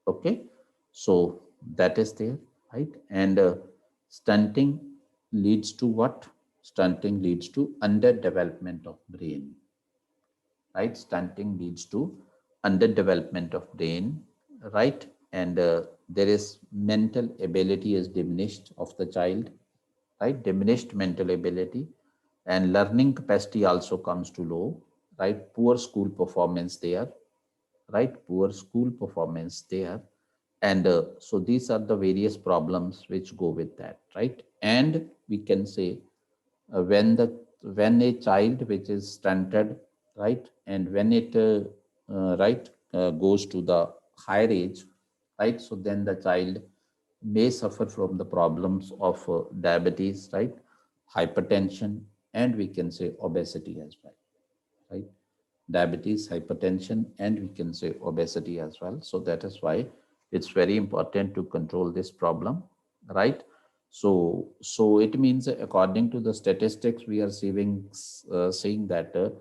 Okay. So that is there, right? And stunting leads to what? Stunting leads to underdevelopment of brain, right? Stunting leads to underdevelopment of brain, right? And there is mental ability is diminished of the child, right? Diminished mental ability, and learning capacity also comes to low, right? Poor school performance there, right? Poor school performance there. And so these are the various problems which go with that, right? And we can say when the when a child which is stunted, right, and when it right goes to the higher age, right, so then the child may suffer from the problems of diabetes, right, hypertension, and we can say obesity as well, right? Diabetes, hypertension, and we can say obesity as well. So that is why it's very important to control this problem, right? So it means according to the statistics, we are seeing that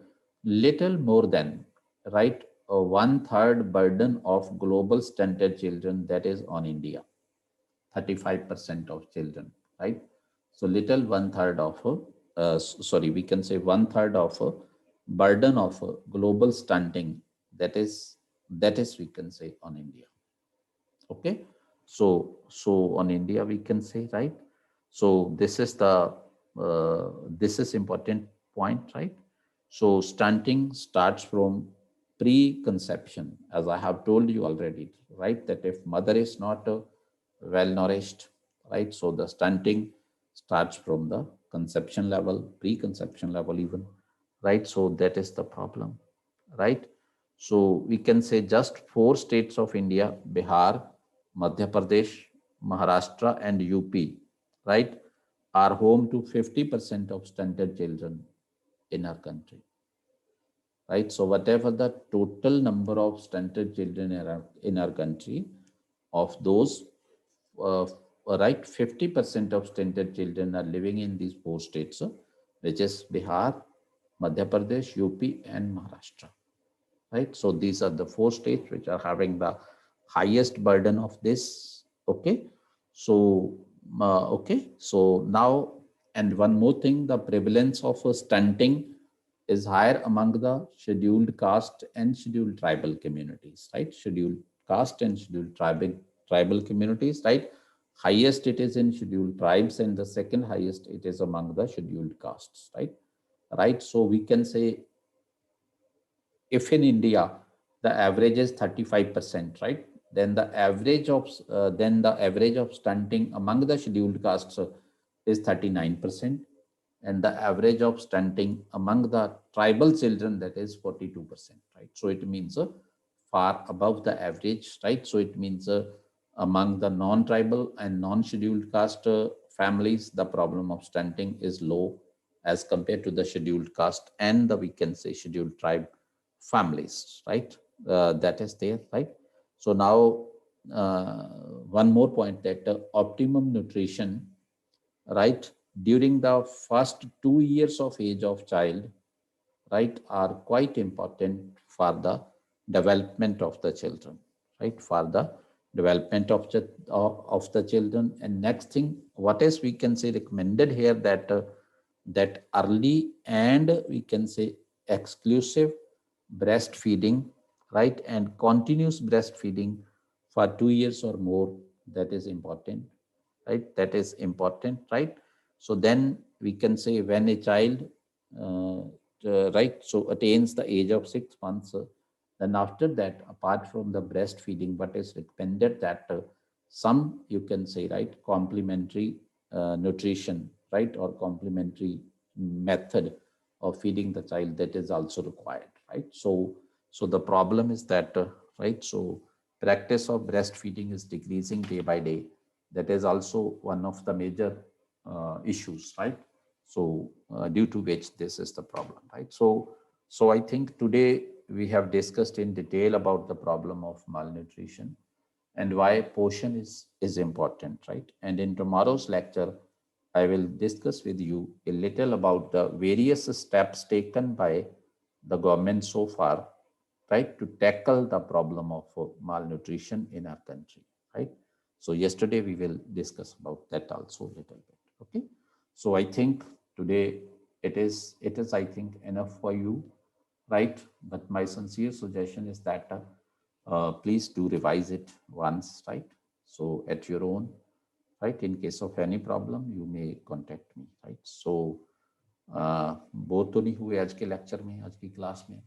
little more than, right, one third burden of global stunted children, that is on India, 35% of children, right? So little one third of, sorry, we can say one third of a burden of global stunting, that is we can say on India. Okay, so on India we can say, right? So this is the this is important point, right? So stunting starts from preconception, as I have told you already, right? That if mother is not well nourished, right? So the stunting starts from the conception level, preconception level even, right? So that is the problem, right? So we can say just 4 states of India, Bihar, Madhya Pradesh, Maharashtra, and UP, right, are home to 50% of stunted children in our country, right? So whatever the total number of stunted children in our country, of those, uh, right, 50% of stunted children are living in these 4 states, which is Bihar, Madhya Pradesh, UP, and Maharashtra, right? So these are the 4 states which are having the highest burden of this. Okay. So okay, so now, and one more thing, the prevalence of stunting is higher among the scheduled caste and scheduled tribal communities, right? Scheduled caste and scheduled tribal communities, right? Highest it is in scheduled tribes, and the second highest it is among the scheduled castes, right? Right. So we can say, if in India the average is 35%, right? then the average of stunting among the scheduled castes is 39%, and the average of stunting among the tribal children, that is 42%, right? So it means far above the average, right? So it means among the non-tribal and non-scheduled caste families, the problem of stunting is low as compared to the scheduled caste and the, we can say, scheduled tribe families, right? That is there, right? So now one more point, that optimum nutrition, right, during the first 2 years of age of child, right, are quite important for the development of the children, right, for the development of the children. And next thing, what is, we can say, recommended here, that that early and, we can say, exclusive breastfeeding, right, and continuous breastfeeding for 2 years or more, that is important, right? That is important, right? So then we can say, when a child, right, so attains the age of 6 months, then after that, apart from the breastfeeding, what is recommended, that some, you can say, right, complementary nutrition, right, or complementary method of feeding the child, that is also required, right? So the problem is that, right, so practice of breastfeeding is decreasing day by day. That is also one of the major issues, right? So due to which this is the problem, right? So I think today we have discussed in detail about the problem of malnutrition and why portion is important, right? And in tomorrow's lecture, I will discuss with you a little about the various steps taken by the government so far, right, to tackle the problem of malnutrition in our country, right? So yesterday we will discuss about that also a little bit. Okay. So I think today it is I think enough for you, right? But my sincere suggestion is that please do revise it once, right? So at your own, right? In case of any problem, you may contact me, right? So bore तो नहीं हुए आज के lecture में, आज की class में?